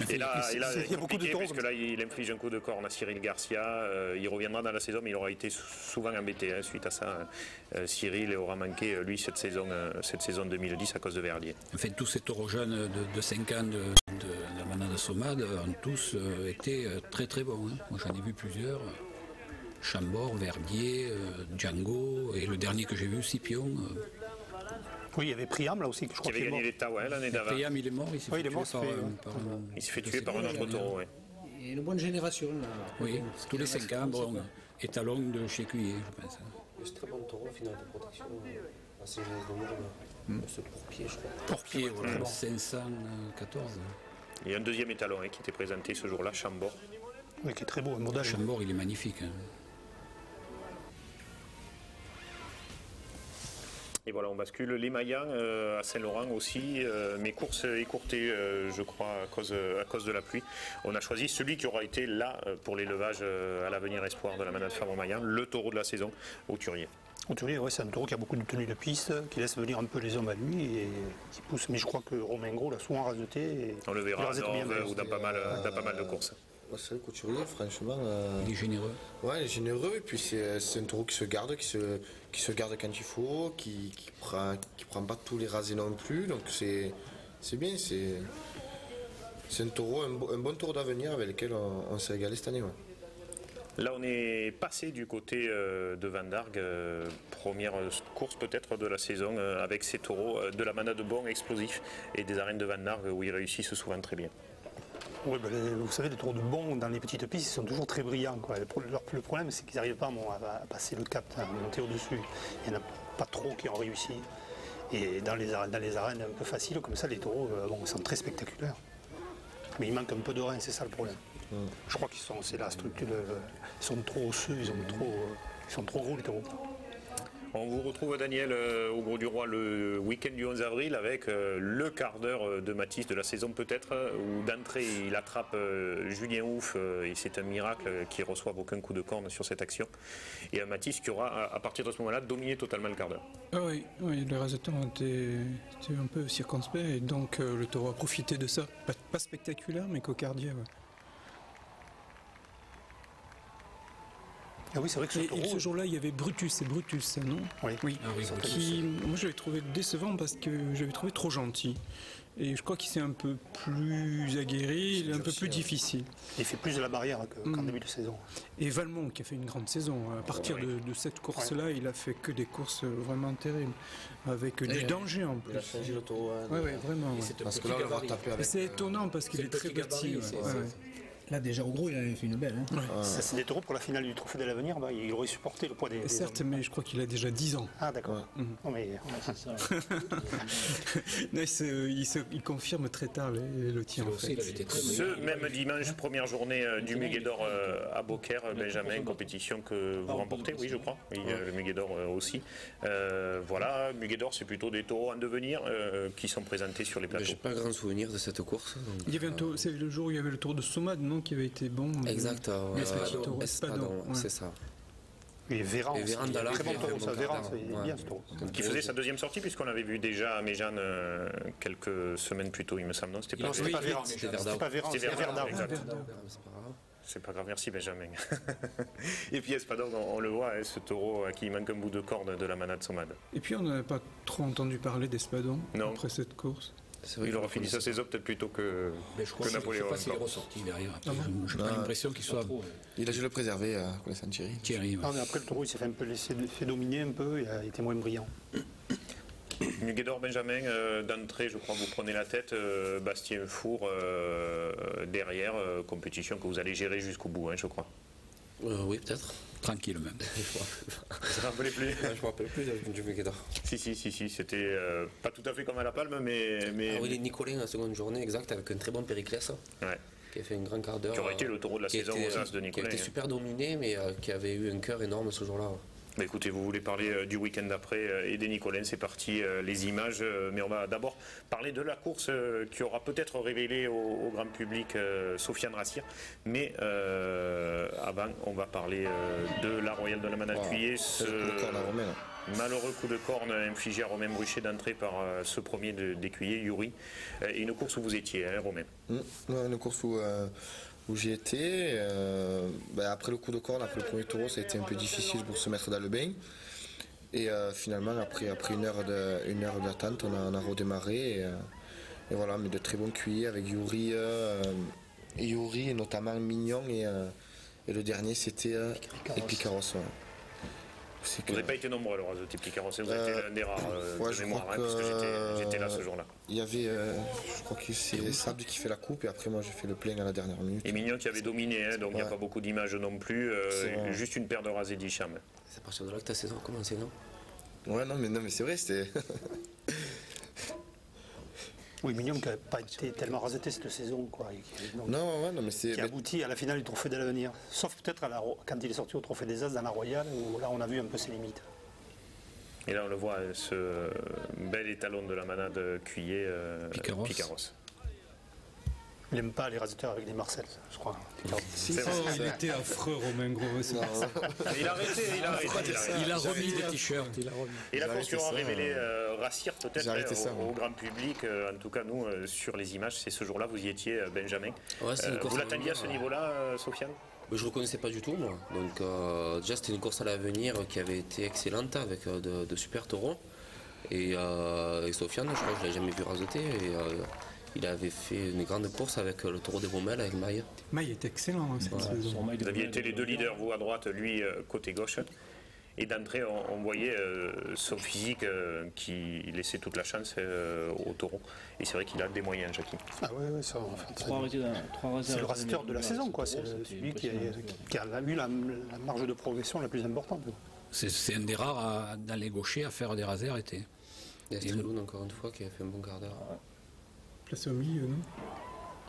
Et là, il y a beaucoup de taureaux. Puisque là, il inflige un coup de corne à Cyril Garcia. Il reviendra dans la saison, mais il aura été souvent embêté suite à ça. Cyril aura manqué, lui, cette saison 2010 à cause de Verdier. En fait, tous ces taureaux jeunes de 5 ans de la manade Saumade ont tous été très très bons. Hein. Moi, j'en ai vu plusieurs. Chambord, Verdier, Django, et le dernier que j'ai vu, Scipion. Oui, il y avait Priam là aussi, que je crois qu'il avait gagné l'État l'année d'avant. Priam, il est mort, il s'est fait tuer par un autre taureau. Ouais. Et une bonne génération. Là. Oui, tous les 5 ans, bon, étalon de chez Cuyer, je pense. C'est très bon taureau, final de protection, assez jeunesse de monde. Ce pourpier, je crois. Pourpier, voilà, 514. Il y a un deuxième étalon qui était présenté ce jour-là, Chambord. Oui, qui est très beau, un modèle. Chambord, il est magnifique. Hein. Et voilà, on bascule les Mayans à Saint-Laurent aussi, mais course écourtée, je crois, à cause de la pluie. On a choisi celui qui aura été là pour l'élevage à l'avenir espoir de la manade Fabre-Maillat, le taureau de la saison, Auturier. Auturier, oui, c'est un taureau qui a beaucoup de tenue de piste, qui laisse venir un peu les hommes à lui et qui pousse. Mais je crois que Romain Gros l'a souvent raseté. Et on le verra ou dans pas mal de courses. C'est le Couturier, franchement. Il est généreux. Ouais, il est généreux, et puis c'est un taureau qui se garde, qui se garde quand il faut, qui prend pas tous les rasés non plus, donc c'est bien, c'est un taureau, un bon taureau d'avenir avec lequel on s'est régalé cette année. Ouais. Là, on est passé du côté de Vendargues, première course peut-être de la saison, avec ces taureaux de la manade bon explosif et des arènes de Vendargues où ils réussissent souvent très bien. Oui, vous savez, les taureaux de bon dans les petites pistes, ils sont toujours très brillants, quoi. Le problème, c'est qu'ils n'arrivent pas à passer le cap, à monter au-dessus. Il n'y en a pas trop qui ont réussi. Et dans les arènes un peu faciles, comme ça, les taureaux sont très spectaculaires. Mais il manque un peu de rein, c'est ça le problème. Je crois c'est la structure, ils sont trop osseux, ils sont trop gros les taureaux. On vous retrouve, Daniel, au Gros du Roi le week-end du 11 avril avec le quart d'heure de Mathis de la saison peut-être, où d'entrée il attrape Julien Ouf et c'est un miracle qu'il ne reçoive aucun coup de corne sur cette action. Et un Mathis qui aura à partir de ce moment-là dominé totalement le quart d'heure. Ah oui, les résultats ont été un peu circonspects et donc le taureau a profité de ça. Pas spectaculaire mais cocardier. Ouais. Ah oui, c'est vrai que ce jour-là, il y avait Brutus, c'est Brutus, non? Oui. Moi, je l'avais trouvé décevant parce que je l'avais trouvé trop gentil. Et je crois qu'il s'est un peu plus aguerri, il est un peu plus difficile. Il fait plus de la barrière qu'en début de saison. Et Valmont, qui a fait une grande saison, à partir de cette course-là, il a fait que des courses vraiment terribles, avec du danger en plus. Il a changé le taureau. Oui, vraiment. Parce que là, on va taper avec. C'est étonnant parce qu'il est très petit. Là, déjà, au gros, il avait fait une belle. Hein. Ouais. Ça, c'est des taureaux pour la finale du Trophée de l'Avenir. Il aurait supporté le poids des certes, hommes. Mais je crois qu'il a déjà 10 ans. Ah, d'accord. Ouais. Non, mais... non, il confirme très tard le tir. En fait. Ce même dimanche, première journée du Muguet d'Or à Beaucaire, Benjamin, compétition que vous remportez, oui, je crois. Oui, le Muguet d'Or aussi. Voilà, Muguet d'Or, c'est plutôt des taureaux en devenir qui sont présentés sur les plateaux. J'ai pas grand souvenir de cette course. Donc, il y avait c'est le jour où il y avait le tour de Somade, non, qui avait été bon. Exact, Espadon, c'est ça. Et Véran, très bon taureau, ça, Véran, c'est bien ce taureau. Qui faisait sa deuxième sortie, puisqu'on l'avait vu déjà à Méjeanne quelques semaines plus tôt, il me semble. Non, c'était pas Véran, c'était Verdun. C'est pas grave, merci Benjamin. Et puis Espadon, on le voit, ce taureau à qui il manque un bout de corde de la manade Somade. Et puis on n'avait pas trop entendu parler d'Espadon après cette course. Il aura fini sa saison peut-être plus tôt que Napoléon. Je ne sais pas s'il est ressorti derrière. Je n'ai pas l'impression qu'il soit. Il a dû le préserver à Saint-Thierry. Non, mais après le taureau, il s'est fait un peu fait dominer un peu, il a été moins brillant. Muguet d'Or, Benjamin, d'entrée, je crois que vous prenez la tête. Bastien Four derrière, compétition que vous allez gérer jusqu'au bout, hein, je crois. Oui, peut-être. Tranquille même. Vous ne rappelez plus? Je ne me rappelle plus du Muguet d'Or. Si, c'était pas tout à fait comme à La Palme, mais... Ah oui, Nicolin, la seconde journée, exact, avec un très bon Périclès, qui a fait un grand quart d'heure. Qui aurait été le taureau de la saison aux As de Nicolin. Qui a été super dominé, mais qui avait eu un cœur énorme ce jour-là. Bah écoutez, vous voulez parler du week-end d'après et des Nicolins, c'est parti, les images, mais on va d'abord parler de la course qui aura peut-être révélé au grand public Sofiane Rassir, mais avant on va parler de la Royale de la Manade-Cuillé, malheureux coup de corne infligé à Romain Bruchet d'entrée par ce premier d'écuyer, Yuri, et une course où vous étiez, hein, Romain. Une course où j'y étais. Après le coup de corne, après le premier taureau, ça a été un peu difficile pour se mettre dans le bain. Et finalement, après une heure d'attente, on a redémarré. Et voilà, mais de très bons cuillers avec Yuri, et notamment Mignon. Et le dernier, c'était Picaros. Vous n'avez pas été nombreux alors à The Picaros, vous étiez l'un des rares de mémoire, parce que j'étais là ce jour-là. Il y avait, je crois que c'est Sable qui fait la coupe et après moi j'ai fait le plein à la dernière minute. Et Mignon qui avait dominé, hein, donc il n'y a pas beaucoup d'images non plus, juste une paire de rasés d'Hicham. C'est à partir de là que ta saison a commencé, non? Ouais, non mais c'est vrai, c'était... Oui, Mignon qui n'a pas été tellement raseté cette saison, quoi. Non, mais c'est... Qui aboutit à la finale du Trophée de l'Avenir. Sauf peut-être quand il est sorti au Trophée des As dans la Royale, où là on a vu un peu ses limites. Et là on le voit, ce bel étalon de la manade Cuillé, Picaros. Il n'aime pas les raseteurs avec des Marcel, je crois. Il était affreux, Romain Gros. Il a arrêté. Il a remis des t-shirts. Et la course qui aura révélé Rassir peut-être au grand public, en tout cas nous, sur les images, c'est ce jour-là, vous y étiez, Benjamin. Ouais, vous l'attendiez à ce niveau-là, Sofiane? Je ne le connaissais pas du tout, moi. Donc, déjà, c'était une course à l'avenir qui avait été excellente avec de super taureaux. Et Sofiane, je crois que je ne l'ai jamais vu raseter. Il avait fait une grande course avec le taureau des Baumelles, avec Maille. Maille est excellent cette saison. Vous aviez été les deux leaders, vous à droite, lui côté gauche. Et d'entrée, on voyait son physique qui laissait toute la chance au taureau. Et c'est vrai qu'il a des moyens, Jackie. Ah oui, ça, en fait, c'est le raseteur de la saison, quoi. C'est celui qui a eu la marge de progression la plus importante. C'est un des rares dans les gauchers à faire des rasés arrêtés. Il y a Streloun, encore une fois, qui a fait un bon quart d'heure. Placé au milieu, non?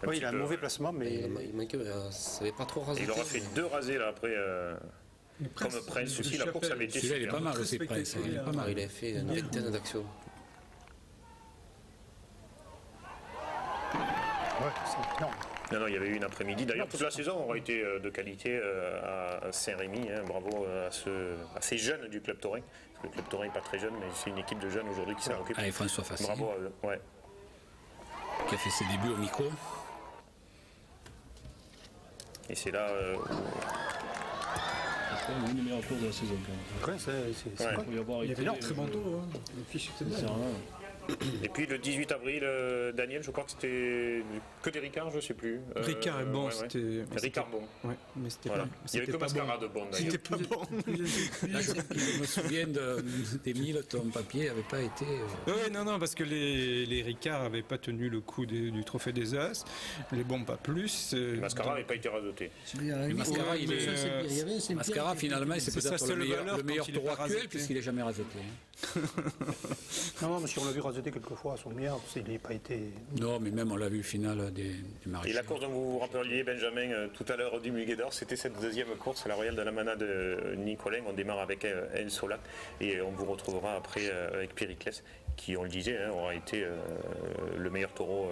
Oui, il a un mauvais placement, mais... Il manquait, ça n'avait pas trop rasé. Il aura fait 2 rasés là après. Comme Prince aussi, la course avait été super. Celui-là, il est pas mal Très aussi, Prince. spectaculaire. Il a fait une vingtaine d'actions. Ouais, c'est énorme. Non, il y avait eu une après-midi. D'ailleurs, toute la saison aura été de qualité à Saint-Rémy. Bravo à ces jeunes du Club Taurin. Parce que le Club Taurin n'est pas très jeune, mais c'est une équipe de jeunes aujourd'hui qui s'en occupe. Allez, François Fassi. Bravo à eux. Ouais. Qui a fait ses débuts au micro. Et c'est là. C'est une des meilleures courses de la saison. Après, c'est Ouais. quoi Il y avait l'air très bandeau, hein. Le fiche était bien. Et puis le 18 avril, Daniel, je crois que c'était que des Ricard, je ne sais plus. Ricard est bon, ouais. c'était. Ricard bon. Ouais, mais c'était Voilà. pas. Il n'y avait que Mascara de bon d'ailleurs. C'était pas bon. Là, je me souviens des 1000 tonnes papier n'avaient pas été. Oui, non, parce que les Ricard n'avaient pas tenu le coup du trophée des As. Les bons, pas plus. Mascara n'avait pas été radoté. Mascara, Mascara, finalement, c'est sa peut-être seule le valeur meilleur quand il est taureau pas actuel, raseté. puisqu'il n'est jamais raseté. Non, mais si on l'a vu raseter quelques fois à son meilleur, il n'a pas été... Non, mais même on l'a vu finale du Et Maréchal. la course dont vous vous rappeliez, Benjamin, tout à l'heure du Muguet d'Or, c'était cette deuxième course, la Royale de la Manade de Nicolin. On démarre avec El Solat et on vous retrouvera après avec Périclès, qui, on le disait, aura été le meilleur taureau,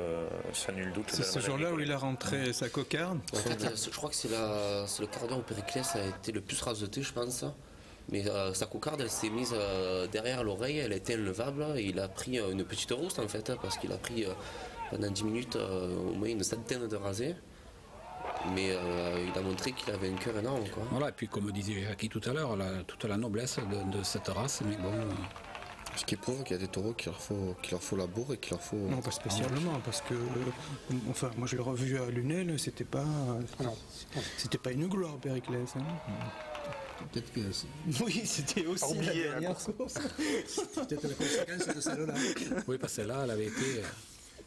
sans nul doute. C'est ce jour-là où il a rentré sa cocarde. En fait, je crois que c'est le quart d'heure où Périclès a été le plus raseté, je pense. Mais sa cocarde, elle s'est mise derrière l'oreille, elle était enlevable. Et il a pris une petite rouste en fait, parce qu'il a pris pendant 10 minutes au moins une centaine de rasés. Mais il a montré qu'il avait un cœur énorme, quoi. Voilà, et puis comme disait Jackie tout à l'heure, toute la noblesse de cette race, mais bon. Ce qui prouve qu'il y a des taureaux qu'il leur faut la bourre et qu'il leur faut... Non, pas spécialement, parce que, enfin, moi je l'ai revu à Lunel, c'était pas une gloire, Périclès. Hein. Peut-être que... Oui, c'était aussi oublié la dernière course. C'était peut-être la conséquence de celle-là. Oui, parce que celle-là, elle avait été...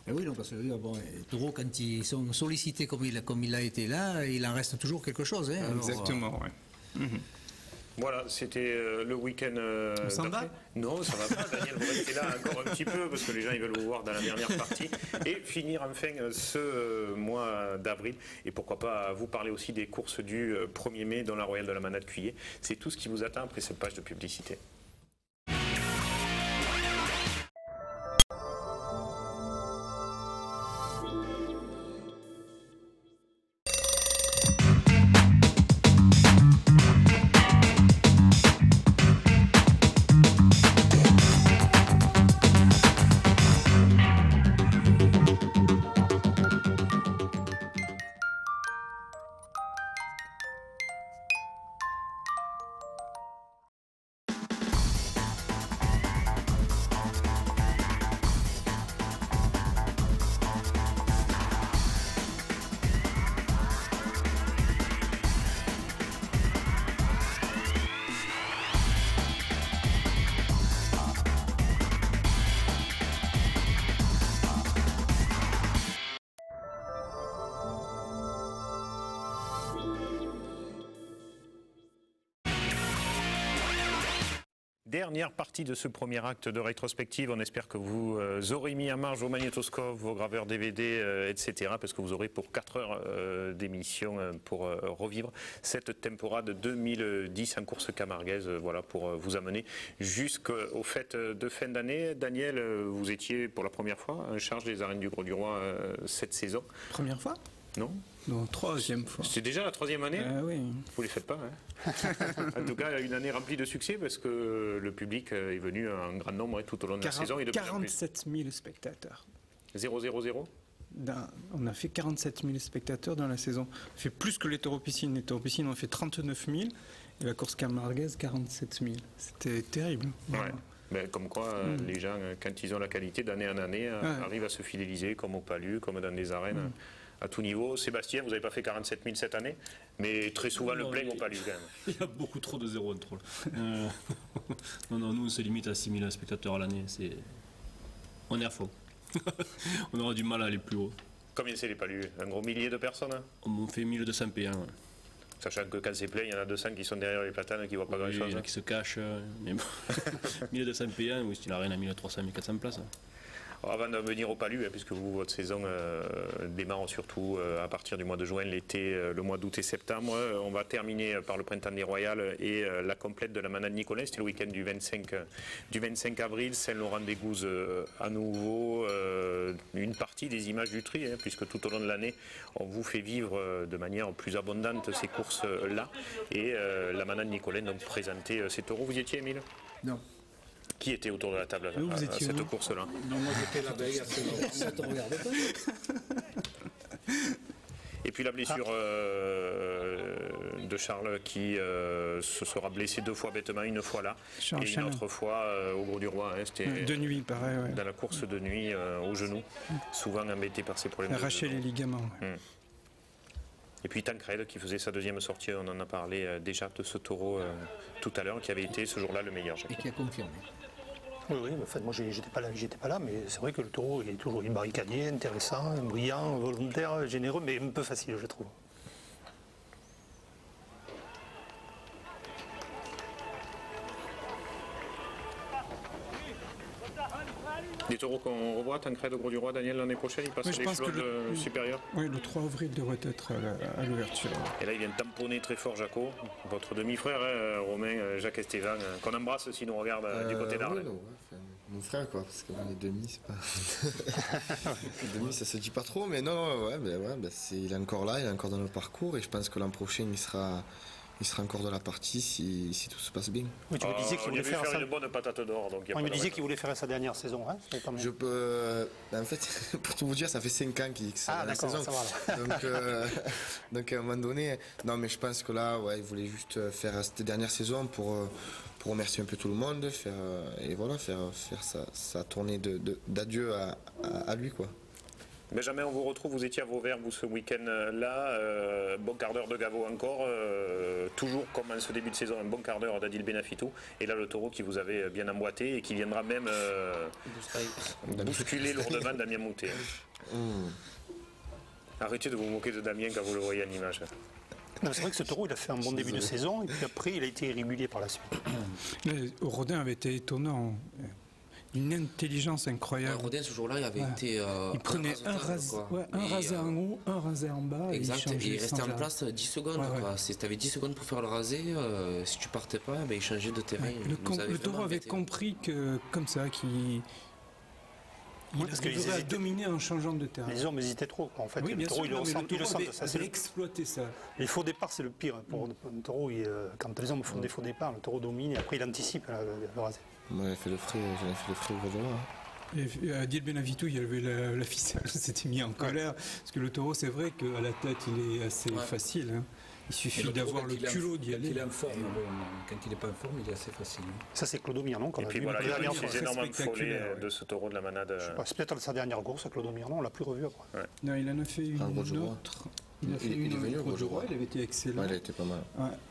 Et oui, non, parce que bon, les taureaux, quand ils sont sollicités comme il a été là, il en reste toujours quelque chose. Hein. Alors, exactement, oui. Voilà, c'était le week-end. On s'en va ? Non, ça va pas, Daniel, vous restez là encore un petit peu parce que les gens ils veulent vous voir dans la dernière partie et finir enfin ce mois d'avril et pourquoi pas vous parler aussi des courses du 1er mai dans la Royale de la Manade Cuillé. C'est tout ce qui vous attend après cette page de publicité. Dernière partie de ce premier acte de rétrospective. On espère que vous aurez mis en marge vos magnétoscopes, vos graveurs DVD, etc. Parce que vous aurez pour 4 heures d'émission pour revivre cette temporade 2010 en course camarguaise. Voilà, pour vous amener jusqu'aux fêtes de fin d'année. Daniel, vous étiez pour la première fois en charge des arènes du Gros du Roi cette saison. Première fois ? Non ? Non, 3e fois. C'est déjà la 3e année ? Oui. Vous ne les faites pas, hein. En tout cas, une année remplie de succès parce que le public est venu en grand nombre tout au long de la saison. Et de 47 000 spectateurs. 0, 0, 0 On a fait 47 000 spectateurs dans la saison. On fait plus que les taureaux-piscines. Les taureaux-piscines ont fait 39 000 et la course camarguaise 47 000. C'était terrible. Ouais. Ben, comme quoi, les gens, quand ils ont la qualité d'année en année, arrivent à se fidéliser comme au Palu, comme dans des arènes. à tout niveau. Sébastien, vous n'avez pas fait 47 000 cette année, mais très souvent le plein au Palu quand même. Il y a beaucoup trop de zéros en trop. Non, nous on se limite à 6 000 spectateurs à l'année. On est à fond. On aura du mal à aller plus haut. Combien c'est les Palus? Un gros millier de personnes? On fait 1200 P1. Ouais. Sachant que quand c'est plein, il y en a 200 qui sont derrière les platanes qui ne voient pas grand-chose. Il y en a qui se cachent. Mais bon. 1200 P1, oui, c'est une arène à 1300, 1400 places. Alors, avant de venir au Palu, puisque vous, votre saison démarre surtout à partir du mois de juin, l'été, le mois d'août et septembre, on va terminer par le printemps des Royales et la complète de la Manade Nicolet. C'était le week-end du 25 avril, Saint-Laurent-des-Gouzes à nouveau, une partie des images du tri, puisque tout au long de l'année, on vous fait vivre de manière plus abondante ces courses-là. Et la Manade Nicolet donc présentait ces taureaux. Vous y étiez, Émile? Non. Qui était autour de la table à cette course-là? Non, moi j'étais la veille à Saint-Laurent. Ça te regarde pas. Et puis la blessure de Charles qui se sera blessé 2 fois bêtement, une fois là, et une autre fois au Gros du Roi. C'était de nuit, pareil. Ouais. Dans la course de nuit au genou, souvent embêté par ses problèmes. Arracher les ligaments. Et puis Tancred qui faisait sa deuxième sortie, on en a parlé déjà de ce taureau tout à l'heure, qui avait été ce jour-là le meilleur. Et qui a confirmé. Oui, en fait, moi j'étais pas là, mais c'est vrai que le taureau il est toujours barricadier, intéressant, brillant, volontaire, généreux, mais un peu facile, je trouve. Des taureaux qu'on revoit, Tancred au Gros du Roi, Daniel, l'année prochaine, il passe à l'échelon supérieur. Oui, le 3 avril devrait être à l'ouverture. Et là, il vient tamponner très fort Jaco, votre demi-frère, Romain, Jacques Estevan, qu'on embrasse s'il nous regarde du côté d'Arles. Oui, mon frère, quoi, parce que les demi, c'est pas. Les demi, ça se dit pas trop, mais non, il est encore là, il est encore dans le parcours, et je pense que l'an prochain, il sera encore de la partie si tout se passe bien. Oui, tu me disais qu'il voulait faire une bonne patate d'or. Il me disait qu'il voulait faire sa dernière saison. Hein, je peux. En fait, pour tout vous dire, ça fait 5 ans qu'il c'est la saison. Ça va, donc à un moment donné, non, mais je pense que là, il voulait juste faire cette dernière saison pour remercier un peu tout le monde, faire sa tournée d'adieu à lui, quoi. Benjamin, on vous retrouve, vous étiez à Vauvert, vous, ce week-end-là, bon quart d'heure de Gaveau encore, toujours comme en ce début de saison, un bon quart d'heure d'Adil Benafitou, et là le taureau qui vous avait bien emboîté et qui viendra même bousculer lourdement Damien Moutet. Arrêtez de vous moquer de Damien quand vous le voyez en image. C'est vrai que ce taureau, il a fait un bon début de saison, et puis après, il a été irrégulier par la suite. Rodin avait été étonnant. Une intelligence incroyable. Rodin, ce jour-là, il avait été. Il prenait un rasé en haut, un rasé en bas. Exact, et il restait en place 10 secondes. Si tu avais 10 secondes pour faire le rasé, si tu partais pas, il changeait de terrain. Le taureau avait compris que, comme ça, qu'il devait dominer en changeant de terrain. Les hommes hésitaient trop. En fait, le taureau, il avait exploité ça. Les faux départs, c'est le pire. Pour un taureau, quand les hommes font des faux départs, le taureau domine et après il anticipe le rasé. Moi, j'avais fait le frais au Gros. Et Adil Benafitou, il a levé la ficelle, s'était mis en colère. Parce que le taureau, c'est vrai qu'à la tête, il est assez facile. Hein. Il suffit d'avoir le culot d'y aller. Quand il est en forme, quand il n'est pas en forme, il est assez facile. Ça, c'est Claude Mirnon. Et puis voilà, il y a ces énormes follets de ce taureau de la Manade. C'est peut-être sa dernière course à Claude Mirnon, on ne l'a plus revu après. Ouais. Non, il en a fait une autre. Il a fait une au Gros du Roi, il avait été excellent. Il a été pas mal.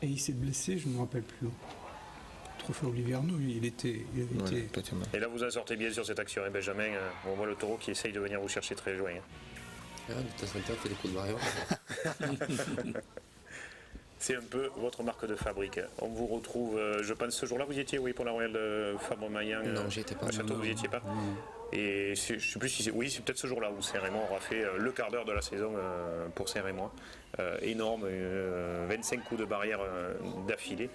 Et il s'est blessé, je ne me rappelle plus. Trophée Olivier Arnaud, il avait été. Et là, vous en sortez bien sur cette action, Benjamin. On voit le taureau qui essaye de venir vous chercher très loin. De temps en temps, fait des coups de barrière. C'est un peu votre marque de fabrique. On vous retrouve, je pense, ce jour-là, vous y étiez, pour la Royale de Fabre-Maillan. Non, j'y étais pas. À Château, vous n'y étiez pas. Et je ne sais plus si c'est. Oui, c'est peut-être ce jour-là où Saint-Raymond aura fait le quart d'heure de la saison pour Saint-Raymond. Énorme, 25 coups de barrière d'affilée.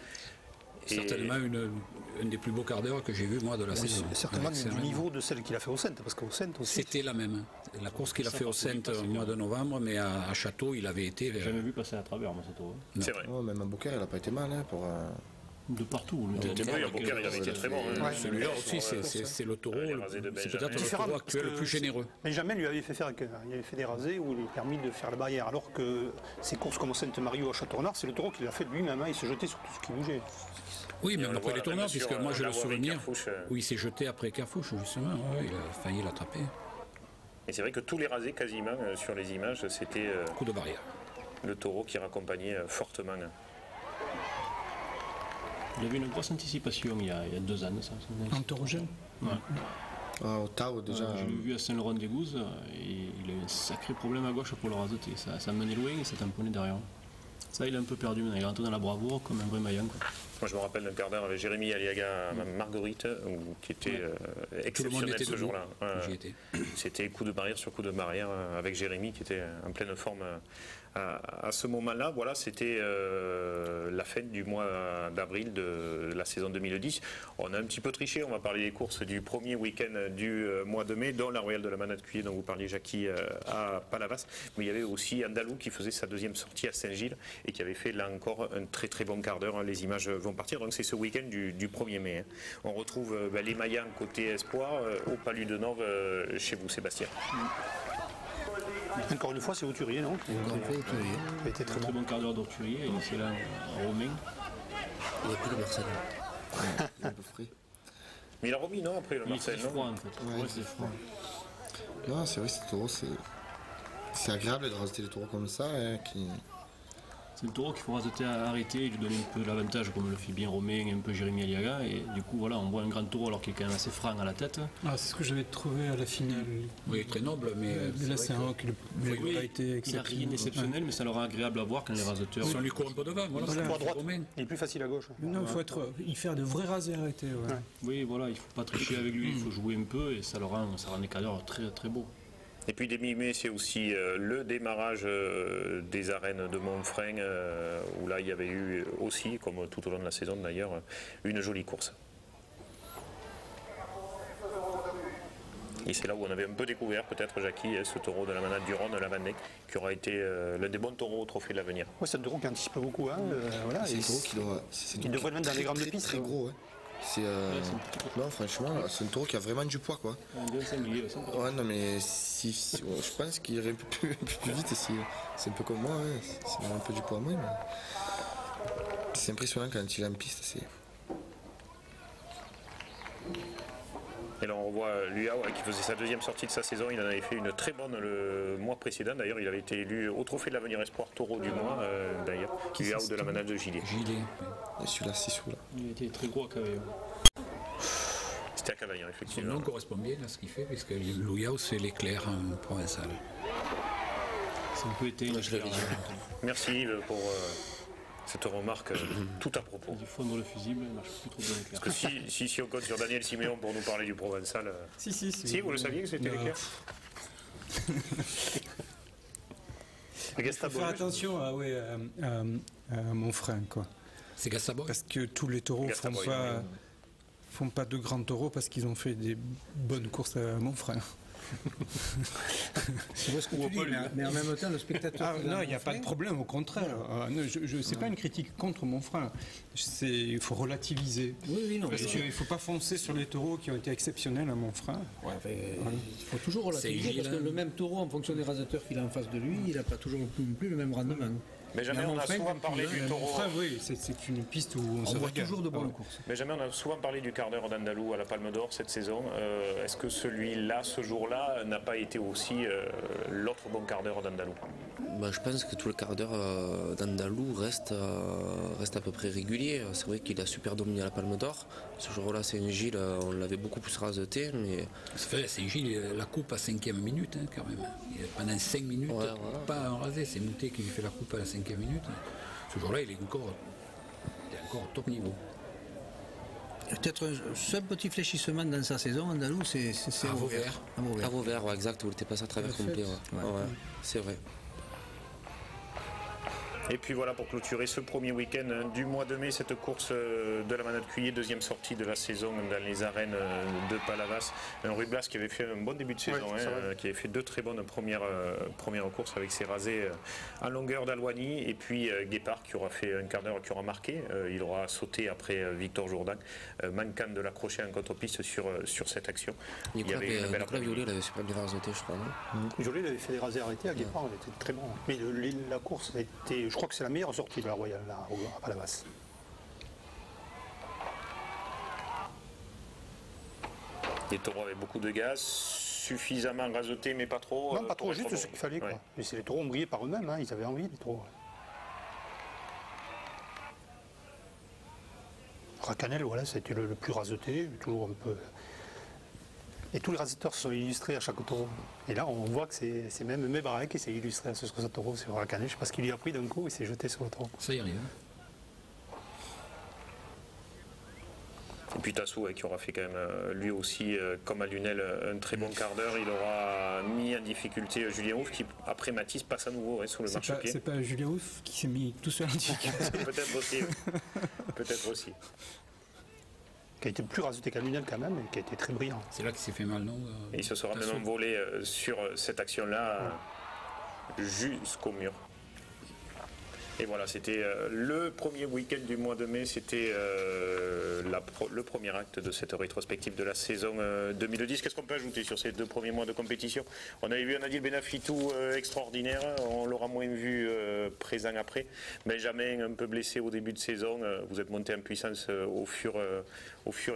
Certainement un des plus beaux quarts d'heure que j'ai vu moi de la saison. Certainement du niveau de celle qu'il a fait au Centre, parce qu'au Centre aussi. C'était la même. La course qu'il a fait au Centre au mois de novembre, mais à Château, il avait été. J'ai jamais vu passer à travers, moi, ce taureau. C'est vrai. Même à Beaucaire, il n'a pas été mal pour. De partout. À Beaucaire, il avait été très bon. Celui-là aussi, c'est le taureau. C'est peut-être le taureau actuel le plus généreux. Mais jamais lui avait fait faire des rasés où il est permis de faire la barrière. Alors que ces courses comme au Sainte-Marie ou à Château-Renard, c'est le taureau qui l'a fait lui-même. Il se jetait sur tout ce qui bougeait. Oui, même après les tournois, puisque moi j'ai le souvenir où il s'est jeté après Carfouche, justement. Il a failli l'attraper. Et c'est vrai que tous les rasés quasiment sur les images, c'était Coup de barrière. le taureau qui raccompagnait fortement. Il avait une grosse anticipation il y a 2 ans. Ça. En taureau jeune. Ouais. Au Tao déjà. Je l'ai vu à Saint-Laurent-des-Gouzes et il a eu un sacré problème à gauche pour le raseter. Ça menait loin et ça tamponnait derrière. Ça, il a un peu perdu maintenant. Il est rentré dans la bravoure comme un vrai maillant. Moi, je me rappelle d'un quart d'heure avec Jérémy Aliaga à Marguerite, qui était exceptionnel ce jour-là. C'était coup de barrière sur coup de barrière avec Jérémy qui était en pleine forme à ce moment-là. Voilà, c'était la fête du mois d'avril de la saison 2010. On a un petit peu triché, on va parler des courses du premier week-end du mois de mai, dont la Royale de la Manade-Cuillé dont vous parliez, Jackie, à Palavas. Mais il y avait aussi Andalou qui faisait sa deuxième sortie à Saint-Gilles et qui avait fait là encore un très très bon quart d'heure. Les images vont partir, donc c'est ce week-end du 1er mai. On retrouve les Mayans côté espoir au Palu de Nove chez vous, Sébastien. Encore une fois, c'est Auturier, non? Il était très bon quart d'heure d'Auturier, et c'est là Romain. Il n'y a plus de Marcel. Il est un peu frais. Mais il a remis, non, après le Marcel, Il est froid en fait. Ouais, c'est froid. Non, c'est vrai, ce taureau, c'est agréable de rajouter des taureaux comme ça. C'est le taureau qu'il faut raseter à arrêter et lui donner un peu l'avantage, comme le fait bien Romain et un peu Jérémy Aliaga. Et du coup, voilà, on voit un grand taureau alors qu'il est quand même assez franc à la tête. Ah, c'est ce que j'avais trouvé à la finale. Oui, très noble, mais. Là, c'est un qui n'a pas été il n'a rien d'exceptionnel, mais ça leur est agréable à voir quand les raseteurs. Si on lui court un peu devant, voilà, c'est à droite. Romain. Il est plus facile à gauche. Non, il faut faire de vrais rasés arrêtés. Ouais. Oui, voilà, il ne faut pas tricher avec lui, il faut jouer un peu et ça rend des quart d'heure très très beau. Et puis début mai, c'est aussi le démarrage des arènes de Montfrein, où là il y avait eu aussi, comme tout au long de la saison d'ailleurs, une jolie course. Et c'est là où on avait un peu découvert peut-être, Jackie, ce taureau de la Manade du Rhône, la Vandec, qui aura été l'un des bons taureaux au trophée de l'avenir. Ouais, c'est un taureau qui anticipe beaucoup. Voilà, C'est un taureau qui devrait le mettre dans les grandes pistes. Très gros, ouais. Non, franchement, c'est un taureau qui a vraiment du poids, quoi. Ouais, non, mais je pense qu'il irait un peu plus vite. C'est un peu comme moi, ouais. C'est un peu du poids à moi, mais c'est impressionnant quand il est en piste. Et là on revoit Luau qui faisait sa deuxième sortie de sa saison. Il en avait fait une très bonne le mois précédent. D'ailleurs, il avait été élu au trophée de l'avenir espoir taureau du mois, d'ailleurs. Luau de la Manade de Gilet. Et celui-là, c'est sous là. Il était très gros à Cavaillon. C'était à Cavaillon, effectivement. Son nom correspond bien à ce qu'il fait, puisque Luau, c'est l'éclair provençal. C'est un peu été. Je l'avais dit. Merci Yves pour cette remarque tout à propos. Il fondre le fusible, il marche plus trop bien l'éclair. Parce que si on compte sur Daniel Siméon pour nous parler du provençal. Si, vous le saviez que c'était l'éclair? Il faut faire attention à Montfrein, quoi. C'est Gassabo. Parce que tous les taureaux font pas de grands taureaux parce qu'ils ont fait des bonnes courses à Montfrein. Je vois ce que tu dis, mais en même temps, le spectateur. Non, il n'y a pas de problème, au contraire. C'est pas une critique contre Montfrein. Il faut relativiser. Oui, non. Parce qu'il ne faut pas foncer sur les taureaux qui ont été exceptionnels à Montfrein. Il faut toujours relativiser parce que le même taureau, en fonction des rasateurs qu'il a en face de lui, il n'a pas toujours plus le même rendement. Mais jamais on a souvent parlé du taureau. Oui, c'est une piste où on se voit toujours de bonnes courses. Mais jamais on a souvent parlé du quart d'heure d'Andalou à la Palme d'Or cette saison. Est-ce que celui-là, ce jour-là, n'a pas été aussi l'autre bon quart d'heure d'Andalou? Je pense que tout le quart d'heure d'Andalou reste à peu près régulier. C'est vrai qu'il a super dominé à la Palme d'Or. Ce jour-là, Saint-Gilles, on l'avait beaucoup plus raseté. Mais... Saint-Gilles, la coupe à 5e minute, quand même. Pendant 5 minutes, pas en rasé. C'est Moutet qui lui fait la coupe à la 5e minute. Ce jour-là, il est encore au top niveau. Peut-être un seul petit fléchissement dans sa saison, Andalou, c'est à Vauvert. À Vauvert, ouais, exact, où il était passé à travers complet. Ouais, c'est vrai. Et puis voilà, pour clôturer ce premier week-end du mois de mai, cette course de la Manade-Cuillé, deuxième sortie de la saison dans les arènes de Palavas. Un Ruy Blas qui avait fait un bon début de saison, qui avait fait 2 très bonnes premières courses avec ses rasés en longueur d'Alouani. Et puis Guépard qui aura fait un quart d'heure, qui aura marqué. Il aura sauté après Victor Jourdan, manquant de l'accrocher en contre-piste sur cette action. Nicolas Violet l'avait super bien rasoté, je crois. Violet avait fait des rasés arrêtés à Guépard, il était très bon. Mais la course a été... Je crois que c'est la meilleure sortie de la Royale à Palavas. Les taureaux avaient beaucoup de gaz. suffisamment raseté, mais pas trop. Non, pas trop, juste ce qu'il fallait. Ouais. Les taureaux ont brillé par eux-mêmes, ils avaient envie, les taureaux. Racanel, voilà, c'était le plus raseté, toujours un peu. Et tous les raseteurs se sont illustrés à chaque taureau. Et là, on voit que c'est même Mebarek qui s'est illustré à ce taureau sur Racanel. Je ne sais pas ce qu'il lui a pris d'un coup, il s'est jeté sur le taureau. Ça y arrive. Et puis Tassou, qui aura fait quand même lui aussi, comme à Lunel, un très bon quart d'heure. Il aura mis en difficulté Julien Ouf, qui après Mathis passe à nouveau sous le marchepied. C'est pas Julien Ouf qui s'est mis tout seul en difficulté. Peut-être aussi. Peut-être aussi. Qui a été plus raseté qu'à Lunel quand même, et qui a été très brillant. C'est là qu'il s'est fait mal, non Et il se sera même envolé sur cette action-là jusqu'au mur. Et voilà, c'était le premier week-end du mois de mai, c'était le premier acte de cette rétrospective de la saison 2010. Qu'est-ce qu'on peut ajouter sur ces 2 premiers mois de compétition? On avait vu un Adil Benafitou extraordinaire, on l'aura moins vu présent après. Benjamin un peu blessé au début de saison, vous êtes monté en puissance au fur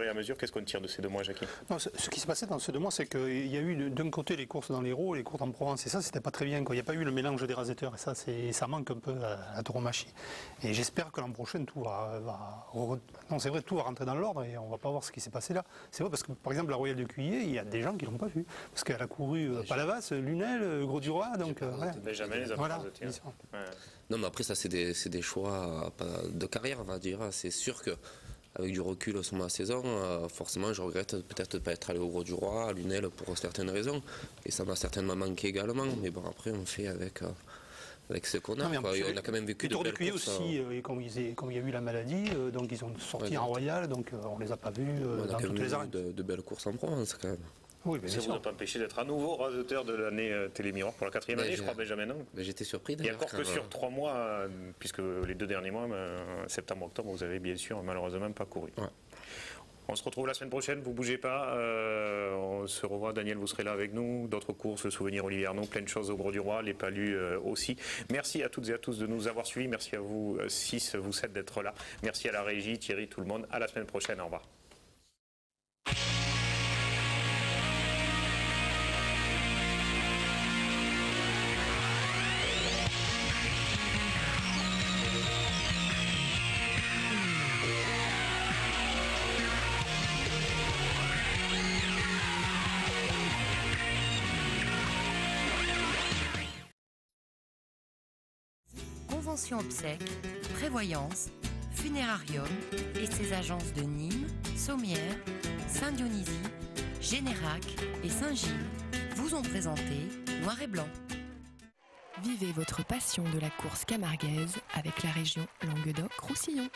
et à mesure. Qu'est-ce qu'on tire de ces 2 mois, Jackie? Non, ce qui s'est passé dans ces 2 mois, c'est qu'il y a eu d'un côté les courses dans l'Hérault, les courses en Provence, et ça c'était pas très bien, quoi. Il n'y a pas eu le mélange des raseteurs, et ça manque un peu à la tauromachie. Et j'espère que l'an prochain tout non, c'est vrai, tout va rentrer dans l'ordre et on va pas voir ce qui s'est passé là. C'est vrai parce que par exemple la Royale de Cuillé, il y a des gens qui l'ont pas vu parce qu'elle a couru Palavas, Lunel, Gros du Roi, donc voilà. Benjamin les a pas rasetés. Non, mais après ça c'est des choix de carrière, on va dire. C'est sûr que avec du recul sur ma saison, forcément je regrette peut-être de ne pas être allé au Gros du Roi, à Lunel pour certaines raisons, et ça m'a certainement manqué également, mais bon après on fait avec ce qu'on a. On a quand même vécu de belles courses. Aussi, comme il y a eu la maladie, donc ils ont sorti en Royal, donc on ne les a pas vus dans toutes les arènes. De belles courses en Provence quand même. Oui, mais ça ne vous a pas empêché d'être à nouveau raseteur de l'année Télémiroir pour la 4e année, je crois, Benjamin, non? J'étais surpris d'ailleurs. Et encore que sur 3 mois, puisque les 2 derniers mois, septembre-octobre, vous avez bien sûr malheureusement pas couru. Ouais. On se retrouve la semaine prochaine, vous ne bougez pas, on se revoit, Daniel, vous serez là avec nous, d'autres courses, le souvenir Olivier Arnaud, plein de choses au Gros du Roi, les Palus aussi. Merci à toutes et à tous de nous avoir suivis, merci à vous 6, vous 7 d'être là, merci à la régie, Thierry, tout le monde, à la semaine prochaine, au revoir. Convention obsèques, prévoyance, funérarium et ses agences de Nîmes, Sommières, Saint-Dionysie, Générac et Saint-Gilles vous ont présenté Noir et Blanc. Vivez votre passion de la course camarguaise avec la région Languedoc-Roussillon.